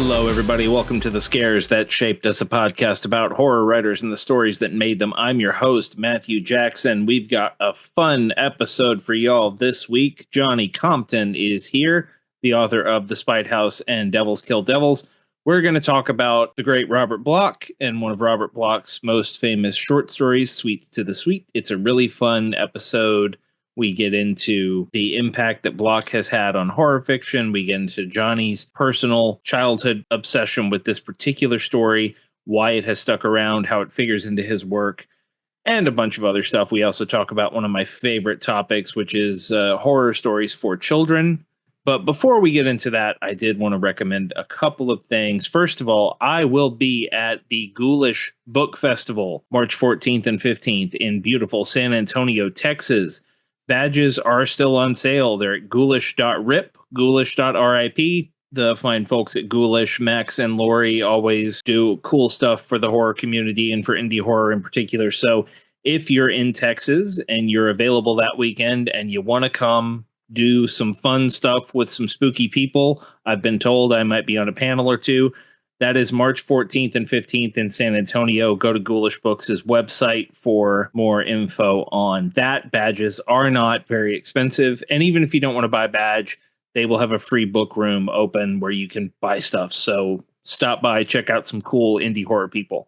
Hello, everybody. Welcome to The Scares That Shaped Us, a podcast about horror writers and the stories that made them. I'm your host, Matthew Jackson. We've got a fun episode for y'all this week. Johnny Compton is here, the author of The Spite House and Devils Kill Devils. We're going to talk about the great Robert Bloch and one of Robert Bloch's most famous short stories, Sweet to the Sweet. It's a really fun episode. We get into the impact that Bloch has had on horror fiction. We get into Johnny's personal childhood obsession with this particular story, why it has stuck around, how it figures into his work, and a bunch of other stuff. We also talk about one of my favorite topics, which is horror stories for children. But before we get into that, I did want to recommend a couple of things. First of all, I will be at the Ghoulish Book Festival, March 14th and 15th in beautiful San Antonio, Texas. Badges are still on sale. They're at ghoulish.rip, ghoulish.rip. The fine folks at Ghoulish, Max and Lori, always do cool stuff for the horror community and for indie horror in particular. So if you're in Texas and you're available that weekend and you want to come do some fun stuff with some spooky people, I've been told I might be on a panel or two. That is March 14th and 15th in San Antonio. Go to Ghoulish Books' website for more info on that. Badges are not very expensive. And even if you don't want to buy a badge, they will have a free book room open where you can buy stuff. So stop by, check out some cool indie horror people.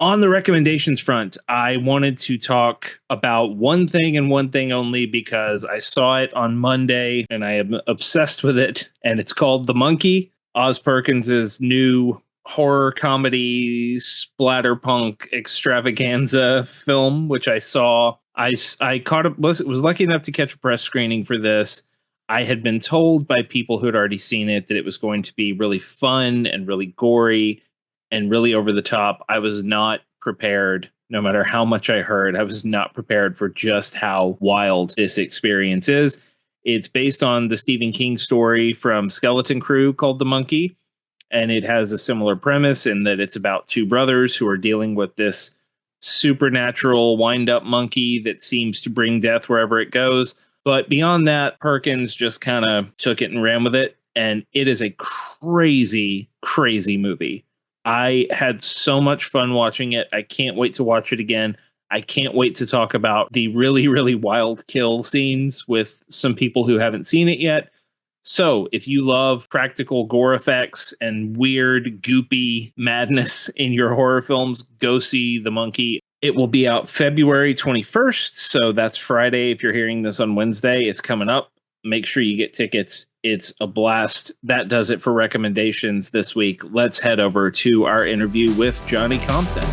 On the recommendations front, I wanted to talk about one thing and one thing only because I saw it on Monday and I am obsessed with it. And it's called The Monkey. Oz Perkins' new horror comedy splatterpunk extravaganza film, which I saw. I caught up, was lucky enough to catch a press screening for this. I had been told by people who had already seen it that it was going to be really fun and really gory and really over the top. I was not prepared, no matter how much I heard. I was not prepared for just how wild this experience is. It's based on the Stephen King story from Skeleton Crew called The Monkey, and it has a similar premise in that it's about two brothers who are dealing with this supernatural wind-up monkey that seems to bring death wherever it goes. But beyond that, Perkins just kind of took it and ran with it, and it is a crazy, crazy movie. I had so much fun watching it. I can't wait to watch it again. I can't wait to talk about the really, really wild kill scenes with some people who haven't seen it yet. So if you love practical gore effects and weird, goopy madness in your horror films, go see The Monkey. It will be out February 21st. So that's Friday. If you're hearing this on Wednesday, it's coming up. Make sure you get tickets. It's a blast. That does it for recommendations this week. Let's head over to our interview with Johnny Compton.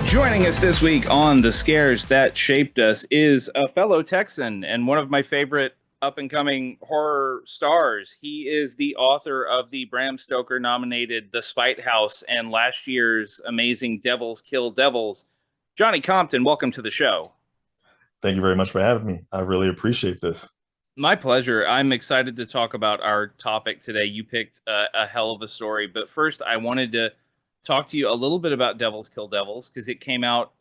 Joining us this week on The Scares That Shaped Us is a fellow Texan and one of my favorite up-and-coming horror stars. He is the author of the Bram Stoker-nominated The Spite House and last year's amazing Devils Kill Devils. Johnny Compton, welcome to the show. Thank you very much for having me. I really appreciate this. My pleasure. I'm excited to talk about our topic today. You picked a hell of a story, but first I wanted to talk to you a little bit about Devils Kill Devils because it came out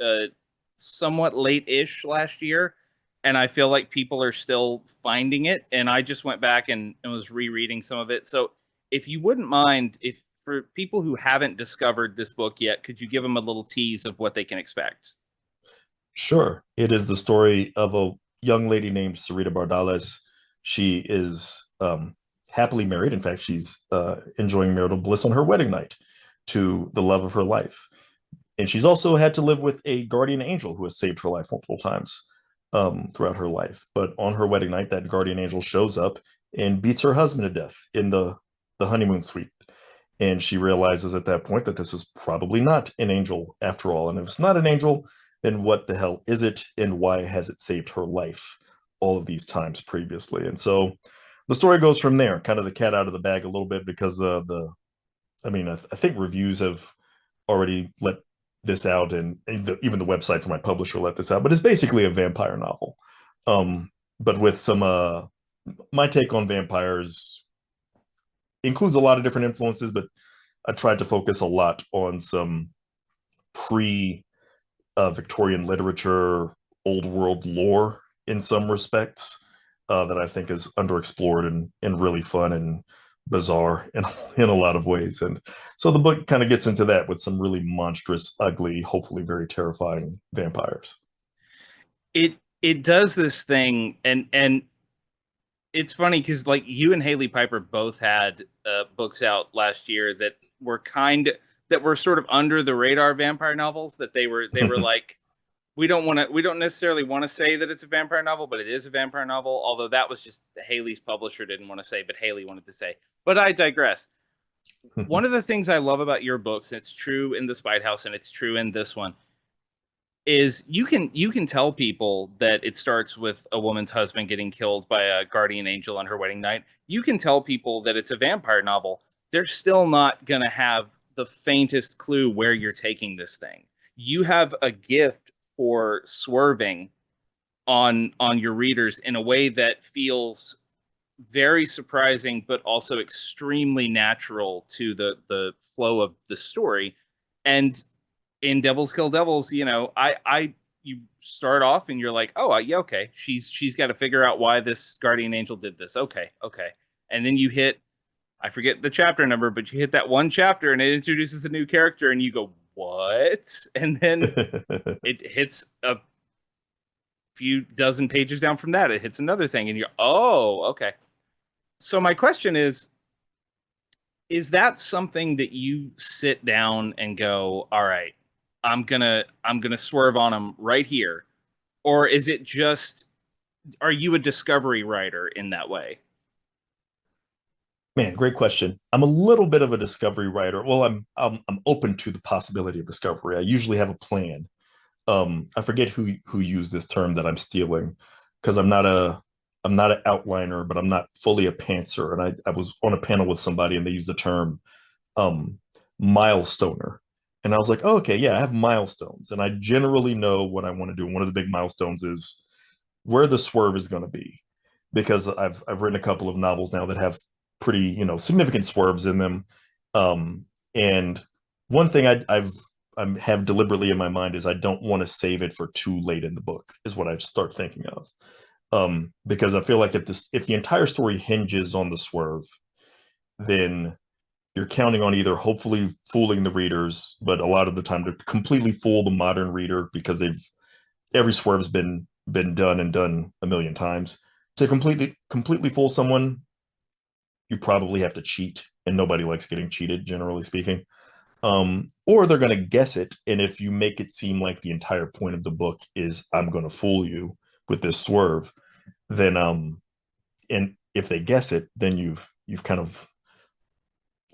somewhat late-ish last year, and I feel like people are still finding it. And I just went back and was rereading some of it. So if you wouldn't mind, if for people who haven't discovered this book yet, could you give them a little tease of what they can expect? Sure. It is the story of a young lady named Sarita Bardales. She is happily married. In fact, she's enjoying marital bliss on her wedding night to the love of her life. And she's also had to live with a guardian angel who has saved her life multiple times throughout her life. But on her wedding night, that guardian angel shows up and beats her husband to death in the honeymoon suite. And she realizes at that point that this is probably not an angel after all. And if it's not an angel, then what the hell is it? And why has it saved her life all of these times previously? And so the story goes from there, kind of the cat out of the bag a little bit, because I think reviews have already let this out, and even the website for my publisher let this out, but it's basically a vampire novel. But with some, my take on vampires includes a lot of different influences, but I tried to focus a lot on some pre Victorian literature, old world lore in some respects that I think is underexplored and really fun and bizarre in a lot of ways. And so the book kind of gets into that with some really monstrous, ugly, hopefully very terrifying vampires. It does this thing, and it's funny because like you and Haley Piper both had books out last year that were sort of under the radar vampire novels, that they were like, we don't necessarily want to say that it's a vampire novel, but it is a vampire novel, although that was just Haley's publisher didn't want to say, but Haley wanted to say. But I digress. One of the things I love about your books, and it's true in The Spite House and it's true in this one, is you can tell people that it starts with a woman's husband getting killed by a guardian angel on her wedding night. You can tell people that it's a vampire novel. They're still not going to have the faintest clue where you're taking this thing. You have a gift for swerving on your readers in a way that feels very surprising but also extremely natural to the flow of the story. And in Devils Kill Devils, I you start off and you're like, oh yeah, okay, she's got to figure out why this guardian angel did this. Okay, okay, and then you hit, I forget the chapter number, but you hit that one chapter and it introduces a new character, and you go, what? And then it hits a few dozen pages down from that, it hits another thing, and you're, oh, okay. So my question is that something that you sit down and go, all right, I'm gonna swerve on them right here, or is it just, are you a discovery writer in that way? Man, great question. I'm a little bit of a discovery writer. Well, I'm open to the possibility of discovery. I usually have a plan. I forget who used this term that I'm stealing, because I'm not an outliner, but I'm not fully a pantser. And I was on a panel with somebody and they used the term um milestoner. And I was like, oh, okay, yeah, I have milestones and I generally know what I want to do. And one of the big milestones is where the swerve is going to be. Because I've written a couple of novels now that have pretty, significant swerves in them. And one thing I have deliberately in my mind is I don't want to save it for too late in the book, is what I start thinking of. Because I feel like if the entire story hinges on the swerve, then you're counting on either hopefully fooling the readers, but a lot of the time to completely fool the modern reader because every swerve's been done and done a million times. To completely fool someone, you probably have to cheat, and nobody likes getting cheated, generally speaking. Or they're going to guess it, and if you make it seem like the entire point of the book is I'm going to fool you with this swerve, then and if they guess it, then you've kind of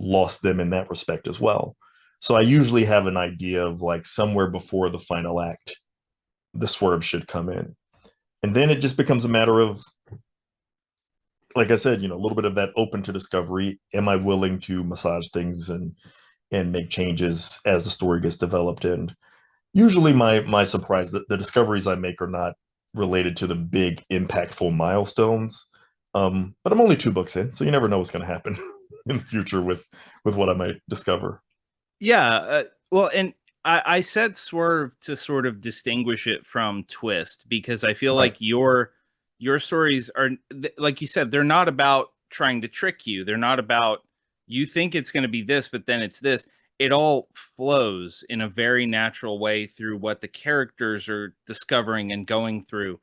lost them in that respect as well. So I usually have an idea of like somewhere before the final act, the swerve should come in. And then it just becomes a matter of, like I said, a little bit of that open to discovery. Am I willing to massage things and make changes as the story gets developed? And usually my surprise, the discoveries I make are not related to the big impactful milestones. But I'm only 2 books in, so you never know what's going to happen in the future with what I might discover. Yeah, well, and I said swerve to sort of distinguish it from twist, because I feel Right. like your stories are, like you said, they're not about trying to trick you. They're not about, you think it's going to be this, but then it's this. It all flows in a very natural way through what the characters are discovering and going through.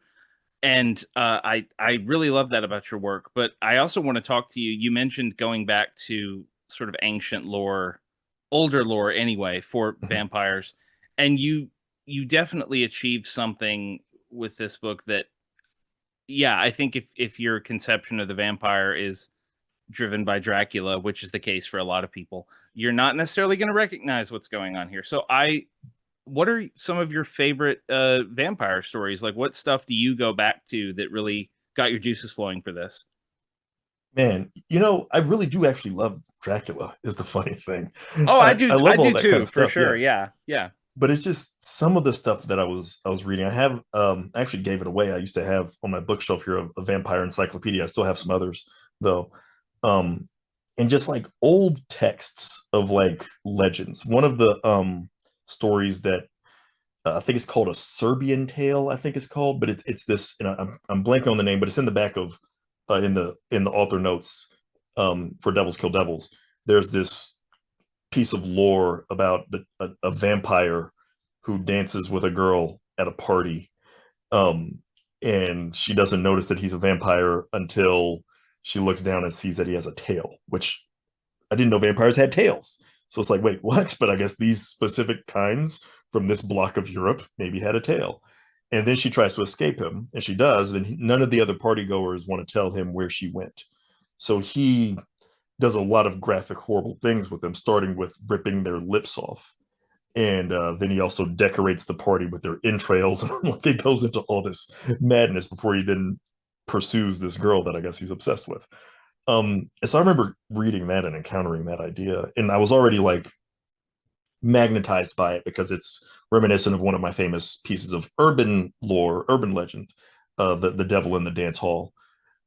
And I really love that about your work. But I also want to talk to you. You mentioned going back to sort of ancient lore, older lore anyway, for Mhm. vampires, and you definitely achieved something with this book that, yeah, I think if your conception of the vampire is driven by Dracula, which is the case for a lot of people, you're not necessarily going to recognize what's going on here. So what are some of your favorite vampire stories? Like, what stuff do you go back to that really got your juices flowing for this? Man, I really do actually love Dracula, is the funny thing. Oh, I I love all do that kind too, of for stuff. sure. Yeah. Yeah, yeah. But it's just some of the stuff that I was reading. I actually gave it away. I used to have on my bookshelf here a vampire encyclopedia. I still have some others though. And just like old texts of like legends. One of the stories that I think it's called a Serbian tale. I think it's called, but it's this. And I'm blanking on the name, but it's in the back of in the author notes for Devils Kill Devils. There's this piece of lore about a vampire who dances with a girl at a party, um, and she doesn't notice that he's a vampire until she looks down and sees that he has a tail, which I didn't know vampires had tails. So it's like, wait, what? But I guess these specific kinds from this block of Europe maybe had a tail. And then she tries to escape him, and she does. And none of the other party goers want to tell him where she went. So he does a lot of graphic, horrible things with them, starting with ripping their lips off. And then he also decorates the party with their entrails. And like, it goes into all this madness before he then pursues this girl that I guess he's obsessed with. So I remember reading that and encountering that idea, and I was already like magnetized by it because it's reminiscent of one of my famous pieces of urban lore, urban legend, the Devil in the Dance Hall,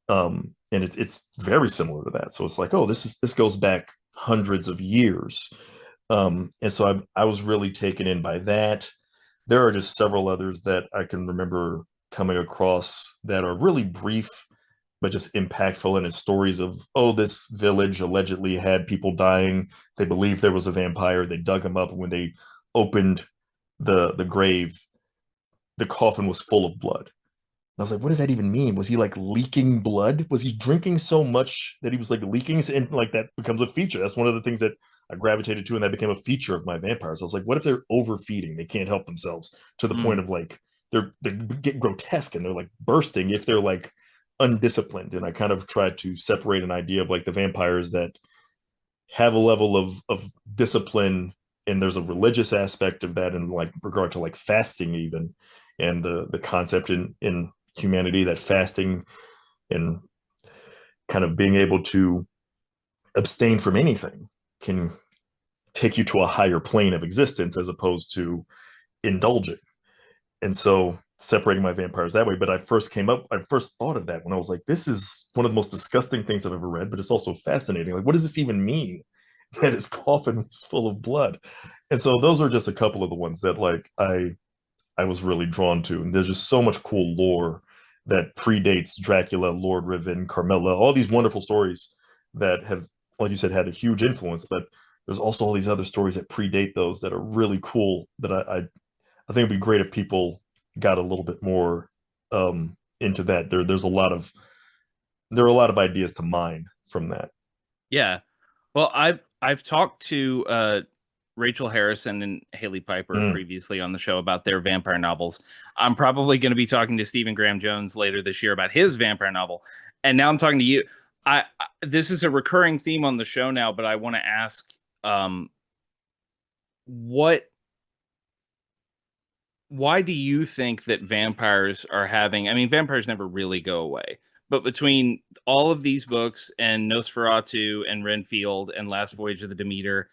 and it's very similar to that. So it's like, oh, this goes back hundreds of years, and so I was really taken in by that. There are just several others that I can remember coming across that are really brief but just impactful, and it's stories of, oh, this village allegedly had people dying. They believed there was a vampire. They dug him up, and when they opened the grave, the coffin was full of blood. I was like, what does that even mean? Was he like leaking blood? Was he drinking so much that he was like leaking? And like that becomes a feature. That's one of the things that I gravitated to, and that became a feature of my vampires. I was like, what if they're overfeeding? They can't help themselves to the point of like they get grotesque and they're like bursting if they're like undisciplined. And I kind of tried to separate an idea of like the vampires that have a level of discipline, and there's a religious aspect of that in like regard to like fasting even, and the concept in humanity that fasting and kind of being able to abstain from anything can take you to a higher plane of existence as opposed to indulging. And so separating my vampires that way. But I first thought of that when I was like, this is one of the most disgusting things I've ever read, but it's also fascinating. Like, what does this even mean? That his coffin was full of blood. And so those are just a couple of the ones that like I was really drawn to. And there's just so much cool lore that predates Dracula, Lord Riven, Carmilla, all these wonderful stories that have, like you said, had a huge influence. But there's also all these other stories that predate those that are really cool that I think it'd be great if people got a little bit more into that. There are a lot of ideas to mine from that. Yeah. Well, I've talked to Rachel Harrison and Haley Piper previously on the show about their vampire novels. I'm probably going to be talking to Stephen Graham Jones later this year about his vampire novel. And now I'm talking to you. This is a recurring theme on the show now, but I want to ask why do you think that vampires are having, I mean, vampires never really go away, but between all of these books and Nosferatu and Renfield and Last Voyage of the Demeter,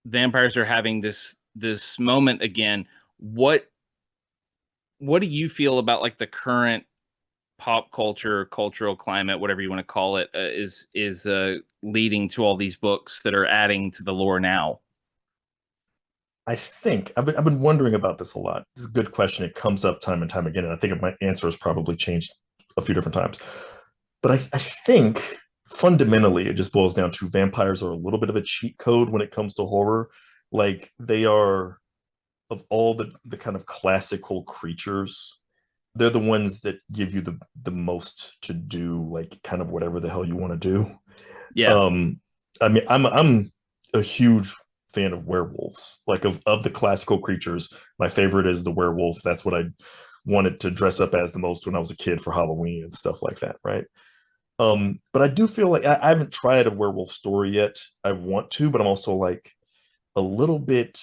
vampires are having this moment again. What do you feel about like the current pop culture, cultural climate, whatever you want to call it, is leading to all these books that are adding to the lore now? I think I've been wondering about this a lot. It's a good question. It comes up time and time again, and I think my answer has probably changed a few different times. But I think fundamentally it just boils down to vampires are a little bit of a cheat code when it comes to horror. Like they are, of all the kind of classical creatures, they're the ones that give you the most to do, like kind of whatever the hell you want to do. Yeah. I mean, I'm a huge fan of werewolves. Like of the classical creatures, my favorite is the werewolf. That's what I wanted to dress up as the most when I was a kid for Halloween and stuff like that, right? But I do feel like I haven't tried a werewolf story yet. I want to, but I'm also like a little bit,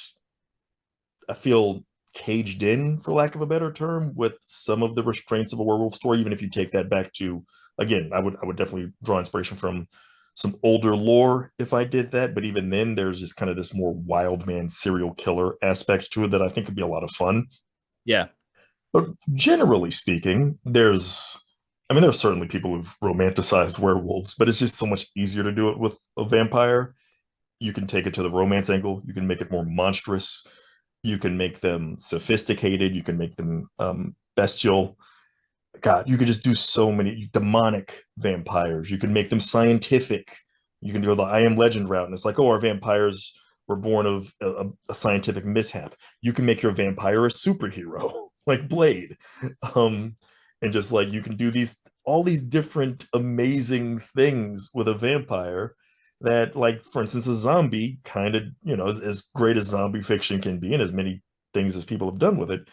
I feel caged in, for lack of a better term, with some of the restraints of a werewolf story. Even if you take that back to, again, I would definitely draw inspiration from some older lore if I did that. But even then, there's just kind of this more wild man serial killer aspect to it that I think could be a lot of fun. Yeah. But generally speaking, I mean, there are certainly people who've romanticized werewolves, but it's just so much easier to do it with a vampire. You can take it to the romance angle. You can make it more monstrous. You can make them sophisticated. You can make them bestial. God, you could just do so many demonic vampires. You can make them scientific. You can go the I Am Legend route, and it's like, oh, our vampires were born of a scientific mishap. You can make your vampire a superhero, like Blade, um, and just like you can do these all these different amazing things with a vampire. That, like, for instance, a zombie kind of, as great as zombie fiction can be, and as many things as people have done with it,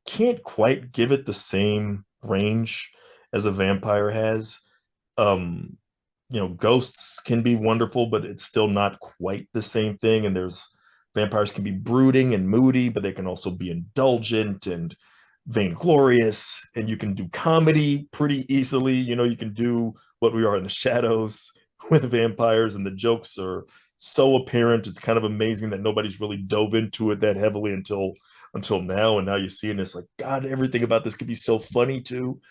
can't quite give it the same range as a vampire has. Um, ghosts can be wonderful, but it's still not quite the same thing. And there's vampires can be brooding and moody, but they can also be indulgent and vainglorious. And you can do comedy pretty easily. You can do What We Are in the Shadows with vampires, and the jokes are so apparent. It's kind of amazing that nobody's really dove into it that heavily until now. And now you see, and it's like, God, everything about this could be so funny too.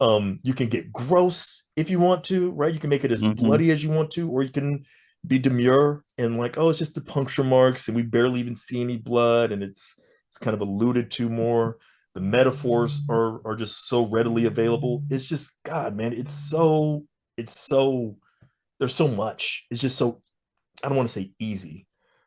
You can get gross if you want to, right? You can make it as Mm-hmm. bloody as you want to, or you can be demure and like, oh, it's just the puncture marks, and we barely even see any blood, and it's kind of alluded to more. The metaphors are just so readily available. It's just, God, man, it's so there's so much. It's just so, I don't want to say easy,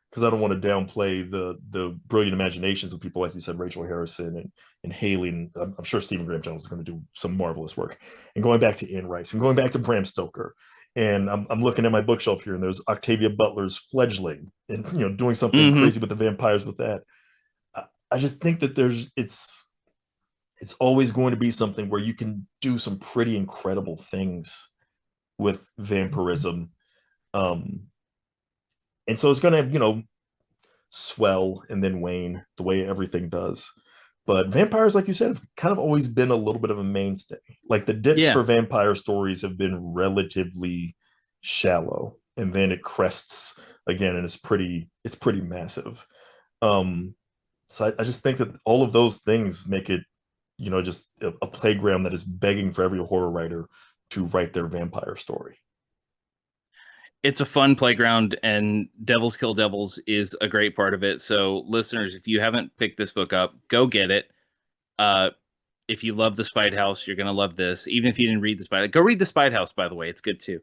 because I don't want to downplay the brilliant imaginations of people like you said, Rachel Harrison and Haley, and I'm sure Stephen Graham Jones is going to do some marvelous work. And going back to Anne Rice and going back to Bram Stoker, and I'm looking at my bookshelf here, and there's Octavia Butler's Fledgling, and doing something Mm-hmm. crazy with the vampires with that. I just think that it's always going to be something where you can do some pretty incredible things with vampirism. Um, and so it's going to swell and then wane the way everything does. But vampires, like you said, have kind of always been a little bit of a mainstay. Like the dips Yeah. for vampire stories have been relatively shallow, and then it crests again, and it's pretty massive. Um, so I just think that all of those things make it, just a playground that is begging for every horror writer to write their vampire story. It's a fun playground, and Devils Kill Devils is a great part of it. So, listeners, if you haven't picked this book up, go get it. Uh, if you love The Spite House, you're gonna love this. Even if you didn't read The Spite, go read The Spite House. By the way, it's good too.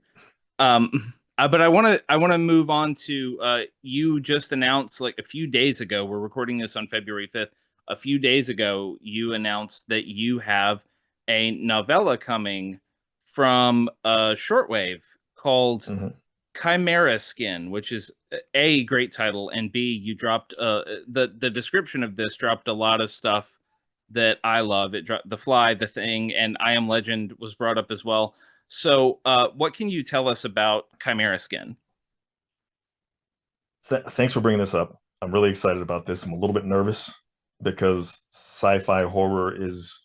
But I want to move on to you just announced like a few days ago. We're recording this on February 5th. A few days ago, you announced that you have a novella coming from Shortwave called Mhm. Chimera Skin, which is a great title, and B, you dropped the description of this dropped a lot of stuff that I love. It dropped The Fly, The Thing, and I Am Legend was brought up as well. So, what can you tell us about Chimera Skin? Thanks for bringing this up. I'm really excited about this. I'm a little bit nervous because sci-fi horror is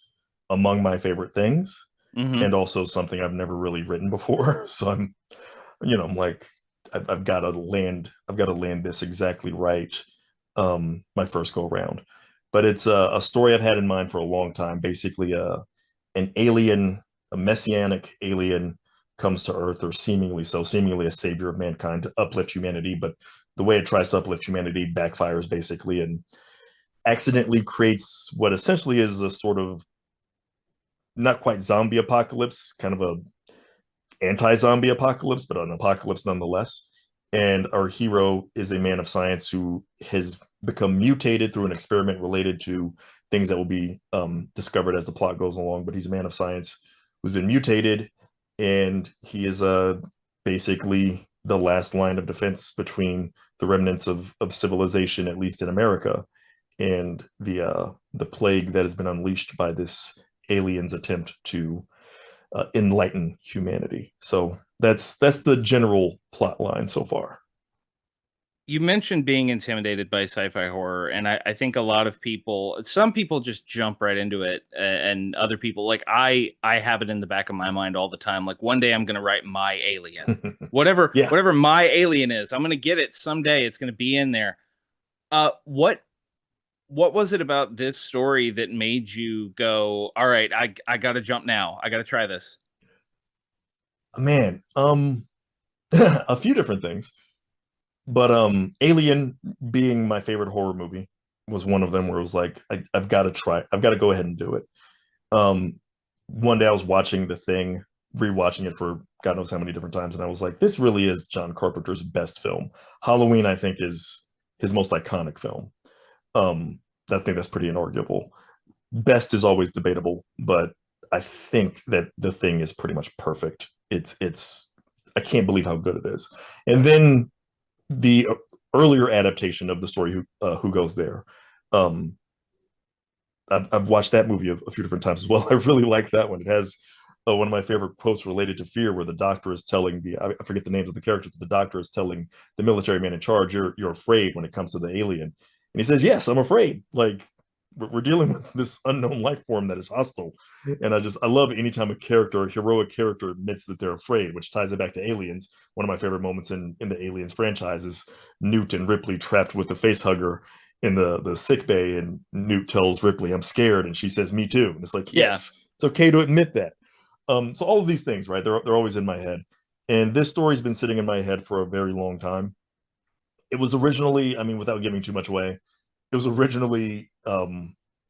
among my favorite things, Mm-hmm. and also something I've never really written before. So I'm like, I've got to land this exactly right. My first go around, but it's a story I've had in mind for a long time. Basically, an alien, a messianic alien, comes to Earth, or seemingly so, seemingly a savior of mankind to uplift humanity. But the way it tries to uplift humanity backfires basically, and accidentally creates what essentially is a sort of not quite zombie apocalypse, kind of a anti-zombie apocalypse, but an apocalypse nonetheless. And our hero is a man of science who has become mutated through an experiment related to things that will be discovered as the plot goes along. But he's a man of science who's been mutated, and he is basically the last line of defense between the remnants of civilization, at least in America, and the plague that has been unleashed by this alien's attempt to enlighten humanity. So that's the general plot line so far. You mentioned being intimidated by sci-fi horror, and I think a lot of people, some people just jump right into it, and other people, like I have it in the back of my mind all the time. Like one day I'm gonna write my alien, whatever Yeah, whatever my alien is, I'm gonna get it someday. It's gonna be in there. What was it about this story that made you go, all right, I gotta jump now. I gotta try this. man. A few different things, but Alien being my favorite horror movie. was one of them where it was like, I've got to try, I've got to go ahead and do it. Um, One day I was watching The Thing, rewatching it for God knows how many different times, and I was like, this really is John Carpenter's best film. Halloween, I think, is his most iconic film. Um, I think that's pretty inarguable. Best is always debatable, but I think that The Thing is pretty much perfect. It's I can't believe how good it is. And then the earlier adaptation of the story, Who Goes There. Um, I've watched that movie a few different times as well. I really like that one. It has one of my favorite quotes related to fear, where the doctor is telling I forget the names of the characters, but the doctor is telling the military man in charge, "You're afraid when it comes to the alien," and he says, "Yes, I'm afraid. Like we're dealing with this unknown life form that is hostile." And I love anytime a heroic character admits that they're afraid, which ties it back to Aliens. One of my favorite moments in the Aliens franchise is Newt and Ripley trapped with the face hugger in the sick bay, and Newt tells Ripley, "I'm scared," and she says, "Me too." And it's like, Yeah. yes, it's okay to admit that. So all of these things, right? They're always in my head, and this story's been sitting in my head for a very long time. It was originally, I mean, without giving too much away, it was originally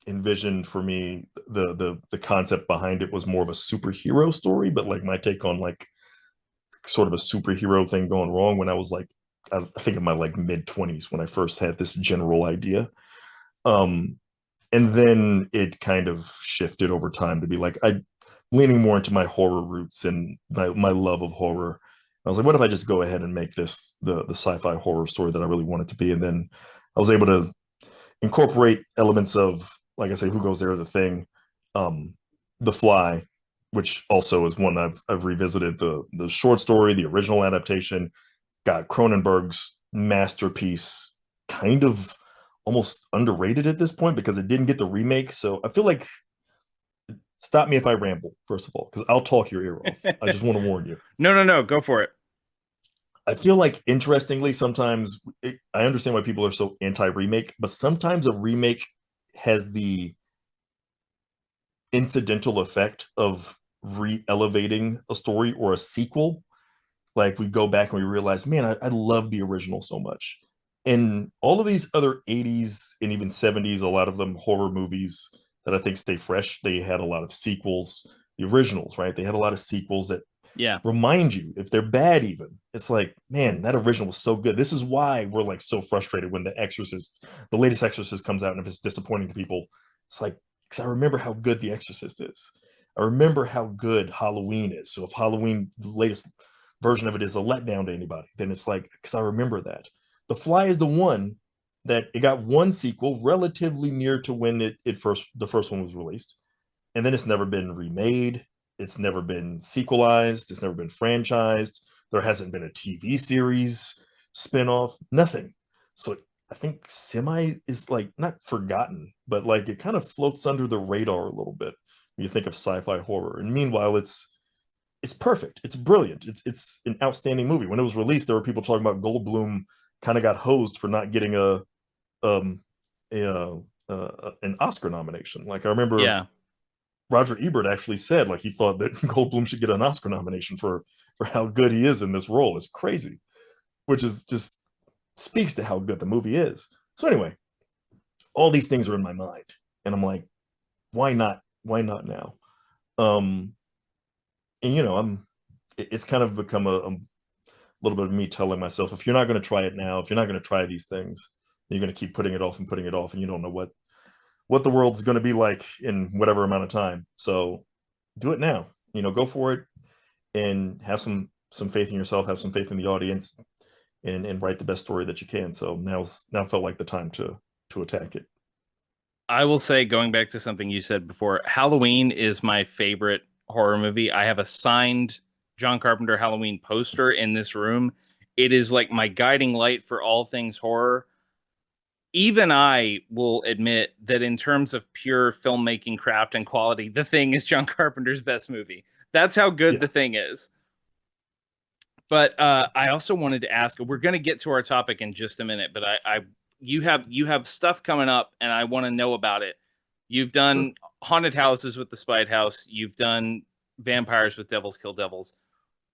envisioned for me. The concept behind it was more of a superhero story, but like my take on like sort of a superhero thing going wrong when I was like, I think in my like mid 20s when I first had this general idea. Um, and then it kind of shifted over time to be like I leaning more into my horror roots and my love of horror. I was like, what if I just go ahead and make this the sci-fi horror story that I really want it to be? And then I was able to incorporate elements of, like I say, Who Goes There, The Thing, um, The Fly, which also is one I've revisited, the short story, the original adaptation, got Cronenberg's masterpiece, kind of almost underrated at this point because it didn't get the remake. So I feel like, stop me if I ramble, first of all, because I'll talk your ear off. I just want to warn you. No, no, no. Go for it. I feel like, interestingly, sometimes I understand why people are so anti-remake, but sometimes a remake has the incidental effect of re-elevating a story, or a sequel. Like we go back and we realize, man, I love the original so much. And all of these other 80s and even 70s, a lot of them horror movies that I think stay fresh, they had a lot of sequels. The originals, right? They had a lot of sequels that Yeah. remind you, if they're bad even, it's like, man, that original was so good. This is why we're like so frustrated when the latest Exorcist comes out, and if it's disappointing to people, it's like, because I remember how good the Exorcist is. I remember how good Halloween is. So if Halloween, the latest version of it, is a letdown to anybody, then it's like, because I remember that. The Fly is the one that it got one sequel relatively near to when the first one was released, and then it's never been remade. It's never been sequelized. It's never been franchised. There hasn't been a TV series spinoff. Nothing. So I think semi is like not forgotten, but like it kind of floats under the radar a little bit when you think of sci-fi horror. And meanwhile, it's perfect. It's brilliant. It's an outstanding movie. When it was released, there were people talking about Goldblum kind of got hosed for not getting um an Oscar nomination. Like I remember Yeah. Roger Ebert actually said like he thought that Goldblum should get an Oscar nomination for how good he is in this role. It's crazy, which is just speaks to how good the movie is. So anyway, all these things are in my mind, and I'm like, why not? Why not now? Um, and it's kind of become a little bit of me telling myself, if you're not going to try it now, if you're not going to try these things, you're going to keep putting it off and putting it off, and you don't know what the world's going to be like in whatever amount of time. So do it now. Go for it, and have some faith in yourself, have some faith in the audience, and write the best story that you can. So now felt like the time to attack it. I will say, going back to something you said before, Halloween is my favorite horror movie. I have a signed John Carpenter Halloween poster in this room. It is like my guiding light for all things horror. Even I will admit that in terms of pure filmmaking craft and quality, The Thing is John Carpenter's best movie. That's how good Yeah, The Thing is. But I also wanted to ask, we're going to get to our topic in just a minute, but you have stuff coming up and I want to know about it. You've sure. done haunted houses with the Spite House. You've done vampires with Devils Kill Devils.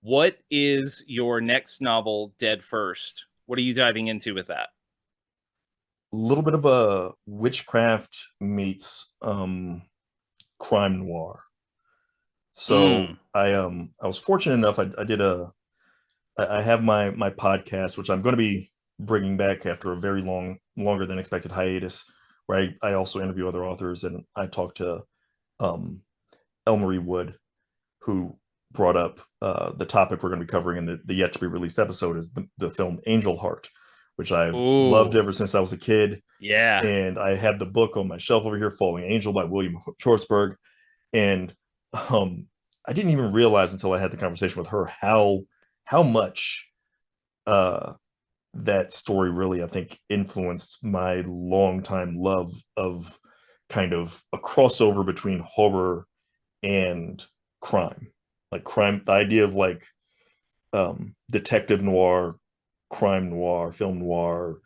What is your next novel, Dead First? What are you diving into with that? little bit of a witchcraft meets crime noir. So Mm. I was fortunate enough. I did I have my podcast, which I'm going to be bringing back after a very longer than expected hiatus, where I also interview other authors, and I talked to um, Elmarie Wood, who brought up the topic we're going to be covering in the yet to be released episode is the film Angel Heart, which I've loved Ooh, ever since I was a kid. yeah. And I have the book on my shelf over here, Falling Angel by William Schwartzberg. And um, I didn't even realize until I had the conversation with her how much uh, that story really, I think, influenced my longtime love of kind of a crossover between horror and crime. Like crime, the idea of like detective noir, crime noir, film noir,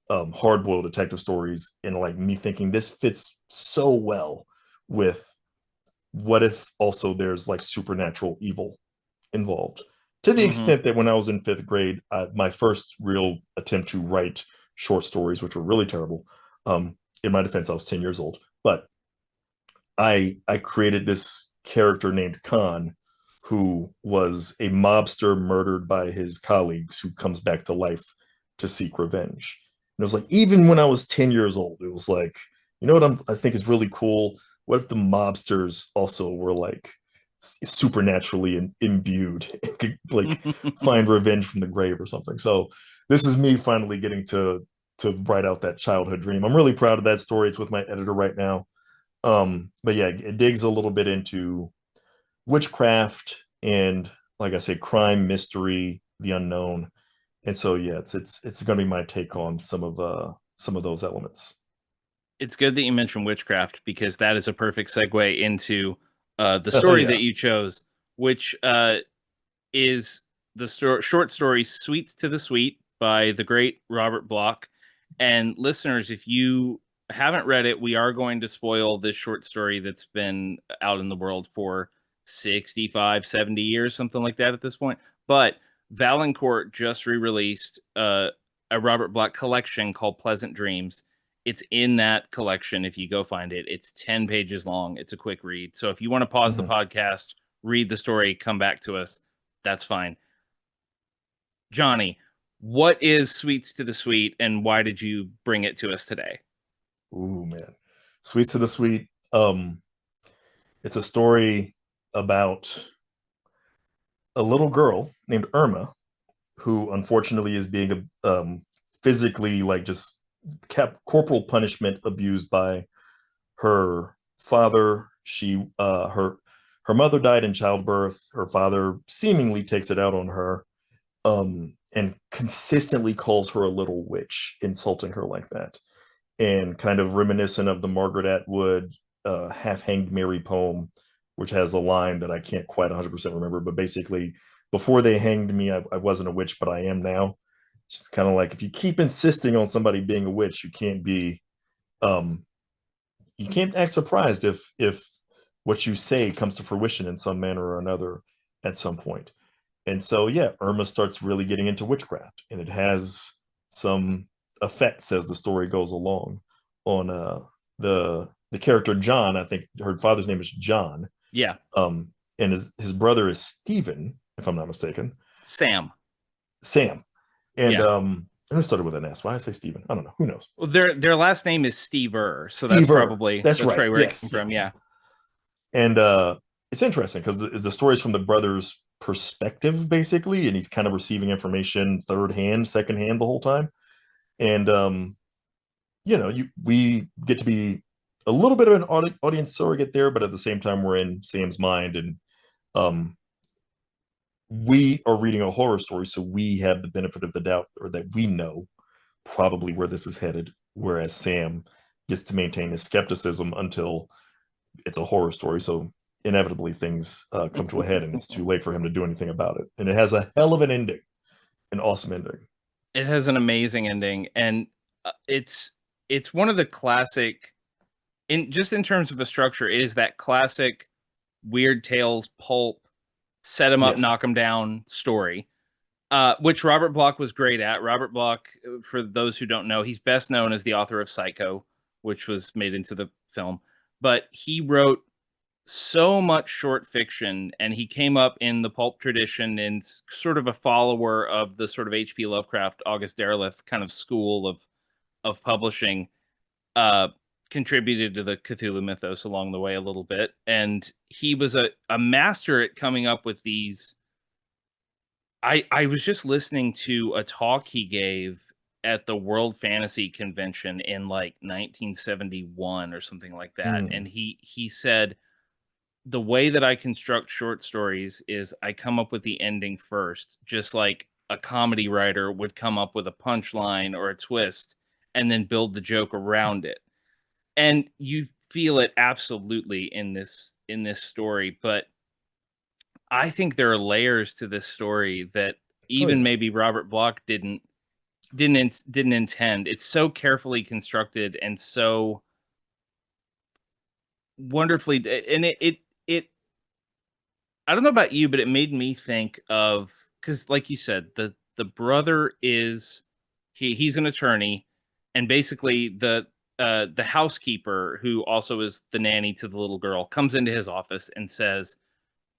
hard-boiled detective stories, and like me thinking this fits so well with what if also there's like supernatural evil involved, to the Hmm. extent that when I was in fifth grade, my first real attempt to write short stories, which were really terrible. In my defense, I was 10 years old, but I created this character named Khan, who was a mobster murdered by his colleagues who comes back to life to seek revenge. And it was like, even when I was 10 years old, it was like, you know what I think is really cool? What if the mobsters also were like supernaturally imbued and could like find revenge from the grave or something? So this is me finally getting to write out that childhood dream. I'm really proud of that story. It's with my editor right now. But yeah, it digs a little bit into witchcraft and, like I say, crime, mystery, the unknown. And so yeah, it's going to be my take on some of those elements. It's good that you mentioned witchcraft because that is a perfect segue into the Oh story yeah. that you chose, which is the short story "Sweets to the Sweet" by the great Robert Bloch. And listeners, if you haven't read it, we are going to spoil this short story that's been out in the world for 65, 70 years, something like that at this point. But Valancourt just re-released a Robert Bloch collection called Pleasant Dreams. It's in that collection. If you go find it, it's 10 pages long. It's a quick read. So if you want to pause the Mhm. podcast, read the story, come back to us, that's fine. Johnny, what is Sweets to the Sweet and why did you bring it to us today? Ooh man, Sweets to the Sweet. It's a story about a little girl named Irma who unfortunately is being physically like just kept corporal punishment abused by her father. Her mother died in childbirth. Her father seemingly takes it out on her, and consistently calls her a little witch, insulting her like that, and kind of reminiscent of the Margaret Atwood "Half Hanged Mary" poem, which has a line that I can't quite 100% remember, but basically, before they hanged me, I wasn't a witch, but I am now. It's kind of like if you keep insisting on somebody being a witch, um, you can't act surprised if what you say comes to fruition in some manner or another at some point. And so yeah, Irma starts really getting into witchcraft, and it has some effects as the story goes along on the character John. I think her father's name is John, Yeah, um, and his brother is Stephen, if I'm not mistaken. Sam. Sam, and Yeah. and it started with an S. Why did I say Stephen? I don't know. Who knows? Well, their last name is Stever, so Steve That's that's right. probably where it came Yes, yeah. from. Yeah. And it's interesting because the story is from the brother's perspective, basically, and he's kind of receiving information third hand, second hand the whole time. And we get to be a little bit of an audience surrogate there, but at the same time, we're in Sam's mind, and um, we are reading a horror story, so we have the benefit of the doubt, or that we know probably where this is headed. Whereas Sam gets to maintain his skepticism until it's a horror story, so inevitably things come to a head, and it's too late for him to do anything about it. And it has a hell of an ending, an awesome ending. It has an amazing ending, and it's one of the classic in terms of a structure. It is that classic Weird Tales pulp set him up, Yes. knock him down story. which Robert Bloch was great at. Robert Bloch, for those who don't know, he's best known as the author of Psycho, which was made into the film. But he wrote so much short fiction, and he came up in the pulp tradition and sort of a follower of the sort of H.P. Lovecraft, August Derleth kind of school of publishing. Uh, Contributed to the Cthulhu mythos along the way a little bit, and he was a master at coming up with these. I was just listening to a talk he gave at the World Fantasy Convention in like 1971 or something like that, and Mm. he said the way that I construct short stories is I come up with the ending first, just like a comedy writer would come up with a punchline or a twist and then build the joke around it. And you feel it absolutely in this story, but I think there are layers to this story that Oh even yeah. maybe Robert Bloch didn't intend. It's so carefully constructed and so wonderfully, and it I don't know about you, but it made me think of, because like you said, the brother is he's an attorney, and basically the housekeeper, who also is the nanny to the little girl, comes into his office and says,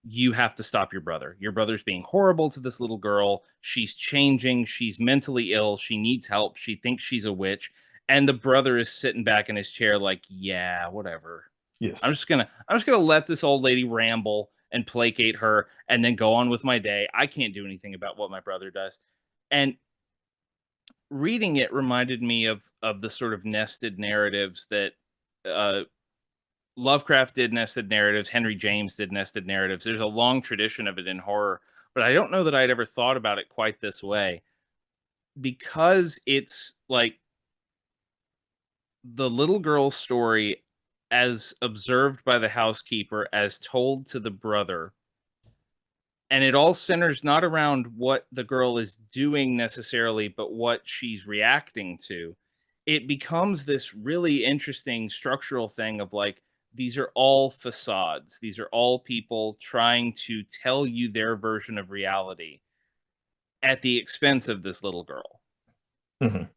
you have to stop your brother. Your brother's being horrible to this little girl. She's changing. She's mentally ill. She needs help. She thinks she's a witch. And the brother is sitting back in his chair like, yeah, whatever. Yes. I'm just gonna let this old lady ramble and placate her and then go on with my day. I can't do anything about what my brother does. And reading it reminded me of the sort of nested narratives that uh Lovecraft did nested narratives. Henry James did nested narratives. There's a long tradition of it in horror, but I don't know that I'd ever thought about it quite this way, because it's like the little girl's story as observed by the housekeeper, as told to the brother. And it all centers not around what the girl is doing necessarily, but what she's reacting to. It becomes this really interesting structural thing of like, these are all facades. These are all people trying to tell you their version of reality at the expense of this little girl. Mhm.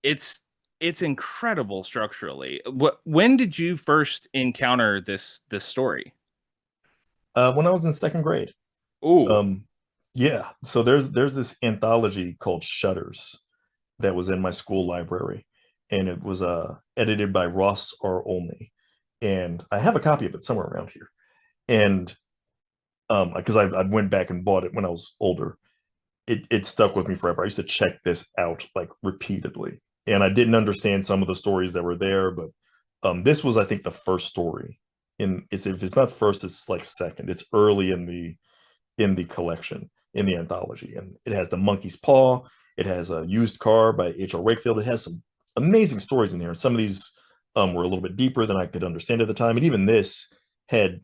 It's it's incredible structurally. When did you first encounter this story? When I was in second grade. Ooh. Um, yeah. So there's this anthology called Shutters that was in my school library, and it was edited by Ross R. Olney, and I have a copy of it somewhere around here. And because I went back and bought it when I was older, it stuck with me forever. I used to check this out like repeatedly, and I didn't understand some of the stories that were there, but this was, I think, the first story. In it's If it's not first, it's like second. It's early in the collection, in the anthology, and it has The Monkey's Paw. It has A Used Car by H.R. Wakefield. It has some amazing stories in here, and some of these were a little bit deeper than I could understand at the time, and even this had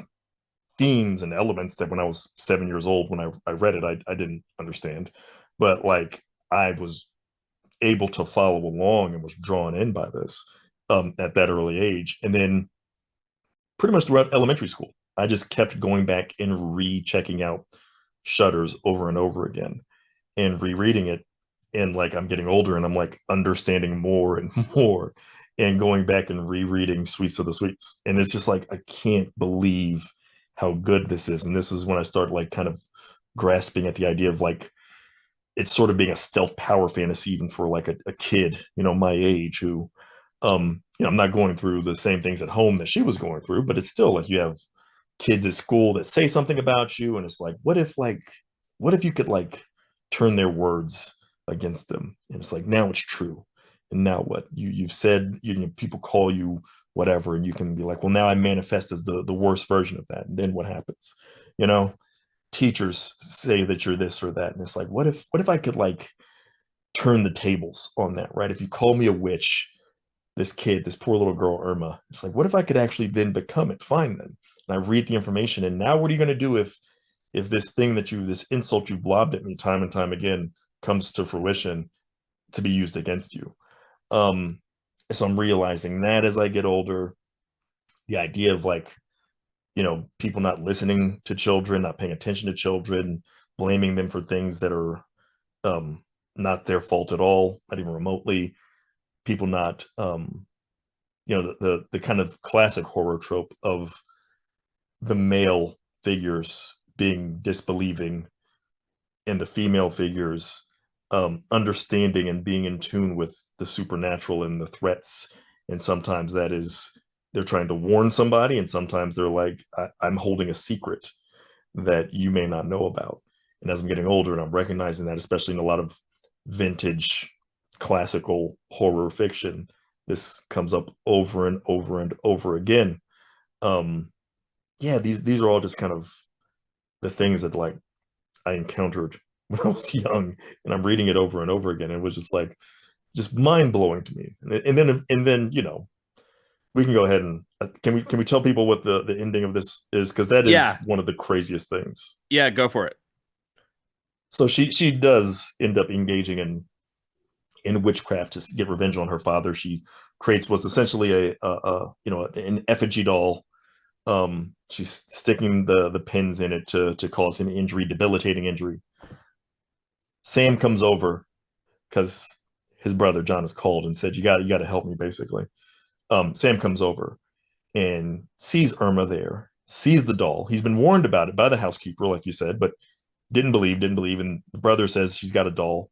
themes and elements that when I was 7 years old, when I read it, I didn't understand. But like I was able to follow along and was drawn in by this at that early age. And then pretty much throughout elementary school, I just kept going back and rechecking out Shutters over and over again and rereading it. And like I'm getting older and I'm like understanding more and more and going back and rereading Sweets of the Sweets. And it's just like I can't believe how good this is. And this is when I start like kind of grasping at the idea of like it's sort of being a stealth power fantasy even for like a kid, my age who I'm not going through the same things at home that she was going through, but it's still like you have kids at school that say something about you, and it's like, what if you could like turn their words against them? And it's like now it's true, and now what? You've said people call you whatever, and you can be like, well, now I manifest as the worst version of that, and then what happens? You know, teachers say that you're this or that, and it's like, what if I could like turn the tables on that, right? If you call me a witch, this poor little girl, Irma, it's like, what if I could actually then become it? Fine then. And I read the information, and now what are you going to do if this insult you've lobbed at me time and time again comes to fruition to be used against you? Um, so I'm realizing that as I get older, the idea of like, people not listening to children, not paying attention to children, blaming them for things that are not their fault at all, not even remotely. People not, the kind of classic horror trope of the male figures being disbelieving and the female figures understanding and being in tune with the supernatural and the threats. And sometimes that is they're trying to warn somebody, and sometimes they're like, I'm holding a secret that you may not know about. And as I'm getting older and I'm recognizing that, especially in a lot of vintage classical horror fiction, this comes up over and over and over again. Um, yeah, these are all just kind of the things that like I encountered when I was young, and I'm reading it over and over again. It was just like just mind blowing to me. And then we can go ahead and can we tell people what the ending of this is, because that is Yeah. one of the craziest things. Yeah, go for it. So she does end up engaging in witchcraft to get revenge on her father. She creates what's essentially an effigy doll. She's sticking the pins in it to cause him injury, debilitating injury. Sam comes over because his brother John is called and said, you got to help me, basically. Sam comes over and sees Irma there, sees the doll. He's been warned about it by the housekeeper, like you said, but didn't believe. And the brother says she's got a doll,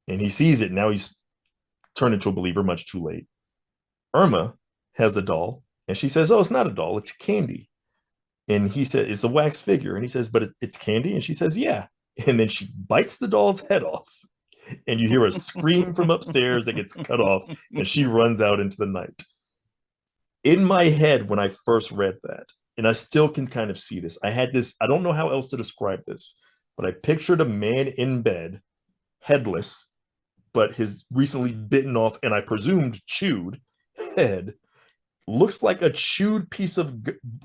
and he sees it. Now he's turned into a believer much too late. Irma has the doll, and she says, oh, it's not a doll, it's candy. And he said, it's a wax figure. And he says, but it's candy. And she says, yeah. And then she bites the doll's head off. And you hear a scream from upstairs that gets cut off, and she runs out into the night. In my head, when I first read that, and I still can kind of see this, I had this, I don't know how else to describe this, but I pictured a man in bed, headless, but his recently bitten off, and I presumed chewed head looks like a chewed piece of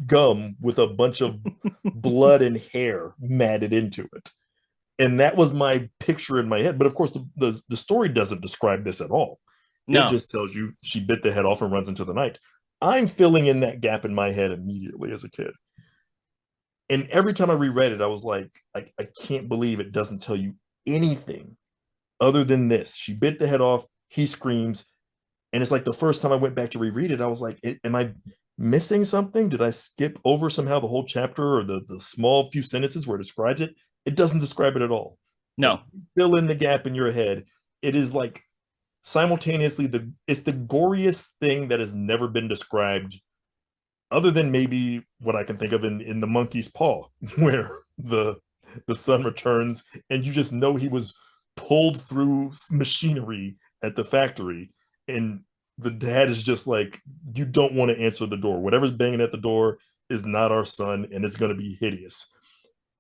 gum with a bunch of blood and hair matted into it. And that was my picture in my head. But of course, the story doesn't describe this at all. It No. just tells you she bit the head off and runs into the night. I'm filling in that gap in my head immediately as a kid. And every time I reread it, I was like, I can't believe it doesn't tell you anything other than this. She bit the head off, he screams. And it's like the first time I went back to reread it, I was like, am I missing something? Did I skip over somehow the whole chapter or the small few sentences where it describes it? It doesn't describe it at all. But No. fill in the gap in your head. It is like simultaneously it's the goriest thing that has never been described, other than maybe what I can think of in the monkey's paw, where the son returns and you just know he was pulled through machinery at the factory, and the dad is just like, you don't want to answer the door. Whatever's banging at the door is not our son, and it's going to be hideous.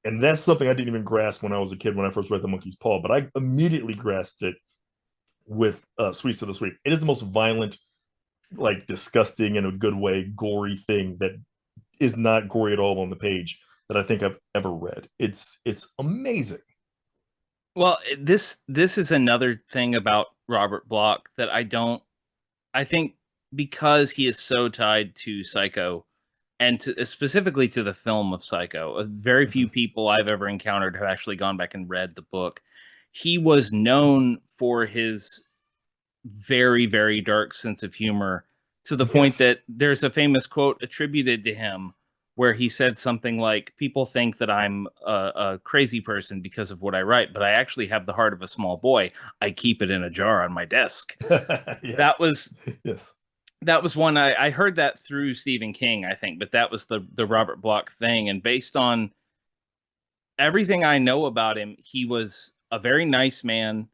And that's something I didn't even grasp when I was a kid when I first read The Monkey's Paw, but I immediately grasped it with Sweets of the Sweet. It is the most violent, like disgusting in a good way, gory thing that is not gory at all on the page that I think I've ever read. It's amazing. Well, this is another thing about Robert Bloch that I think because he is so tied to Psycho and specifically to the film of Psycho, very few people I've ever encountered have actually gone back and read the book. He was known for his very, very dark sense of humor, to the point Yes. that there's a famous quote attributed to him where he said something like, people think that I'm a crazy person because of what I write, but I actually have the heart of a small boy. I keep it in a jar on my desk. That Yes. was Yes. that was one I heard that through Stephen King, I think, but that was the Robert Bloch thing. And based on everything I know about him, he was a very nice man,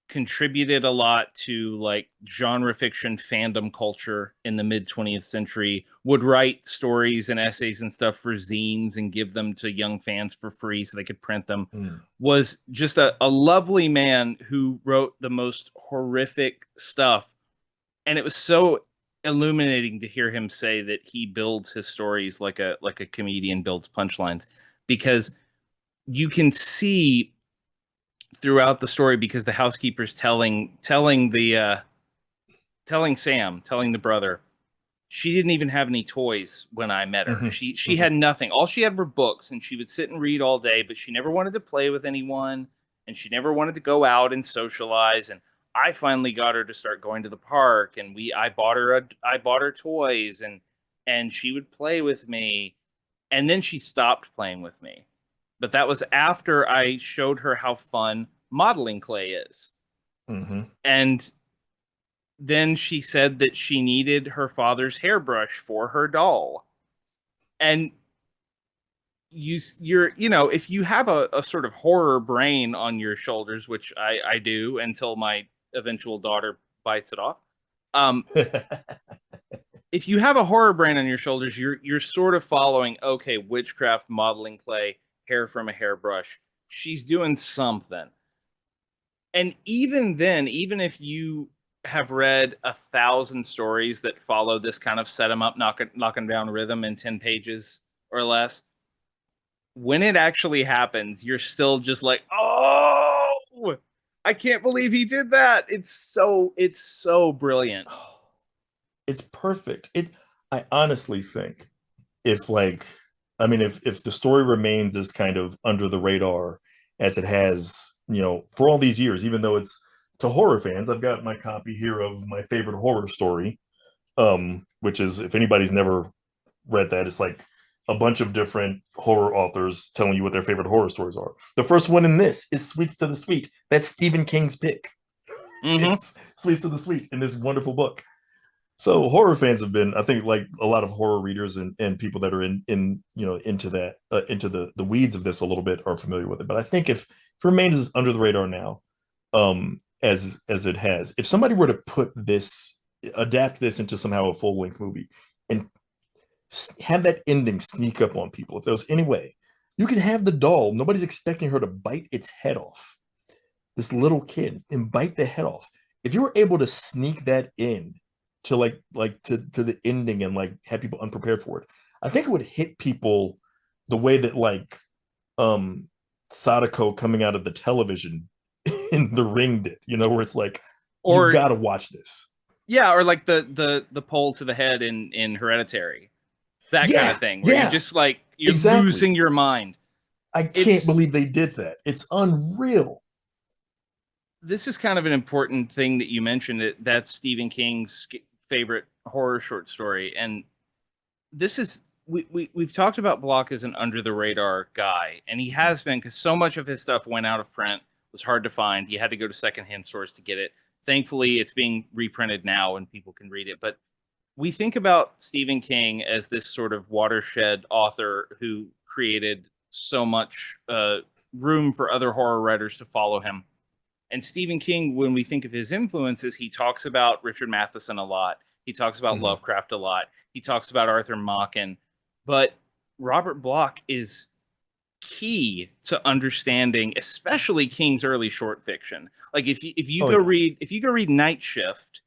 contributed a lot to like genre fiction fandom culture in the mid 20th century, would write stories and essays and stuff for zines and give them to young fans for free so they could print them. Mm. Was just a lovely man who wrote the most horrific stuff. And it was so illuminating to hear him say that he builds his stories like a comedian builds punchlines, because you can see throughout the story, because the housekeeper's telling Sam, telling the brother, she didn't even have any toys when I met her. Mm-hmm. She Mm-hmm. had nothing. All she had were books, and she would sit and read all day, but she never wanted to play with anyone. and she never wanted to go out and socialize. And I finally got her to start going to the park, and I bought her toys, and she would play with me, and then she stopped playing with me. But that was after I showed her how fun modeling clay is. Mm-hmm. And then she said that she needed her father's hairbrush for her doll. And if you have a sort of horror brain on your shoulders, which I do until my eventual daughter bites it off. Um, if you have a horror brain on your shoulders, you're sort of following, okay, witchcraft, modeling clay, hair from a hairbrush. She's doing something. And even then, even if you have read 1,000 stories that follow this kind of set them up, knocking down rhythm in 10 pages or less, when it actually happens, you're still just like, oh, I can't believe he did that. It's so brilliant. It's perfect. I honestly think if like I mean if the story remains as kind of under the radar as it has, for all these years, even though it's to horror fans, I've got my copy here of my favorite horror story, which is, if anybody's never read that, it's like a bunch of different horror authors telling you what their favorite horror stories are. The first one in this is Sweets to the Sweet. That's Stephen King's pick. Mm-hmm. It's Sweets to the Sweet in this wonderful book. So horror fans have been, I think, like a lot of horror readers and people that are into that, into the weeds of this a little bit, are familiar with it. But I think if it remains under the radar now, as it has, if somebody were to adapt this into somehow a full length movie and have that ending sneak up on people, if there was any way, you could have the doll. Nobody's expecting her to bite its head off. This little kid, and bite the head off. If you were able to sneak that in to to the ending and like have people unprepared for it, I think it would hit people the way that like Sadako coming out of the television in The Ring did, where it's like, you've Or got to watch this. yeah, or like the pole to the head in Hereditary, that kind Yeah, of thing, where yeah, you're exactly. losing your mind. I can't It's believe they did that. It's unreal. This is kind of an important thing that you mentioned. That's Stephen King's favorite horror short story, and this is we've talked about Bloch as an under the radar guy, and he has been, because so much of his stuff went out of print, was hard to find. You had to go to secondhand stores to get it. Thankfully, it's being reprinted now and people can read it. But we think about Stephen King as this sort of watershed author who created so much room for other horror writers to follow him. And Stephen King, when we think of his influences, he talks about Richard Matheson a lot. He talks about Mhm. Lovecraft a lot. He talks about Arthur Machen. But Robert Bloch is key to understanding, especially King's early short fiction. Like Oh yeah. if you go read Night Shift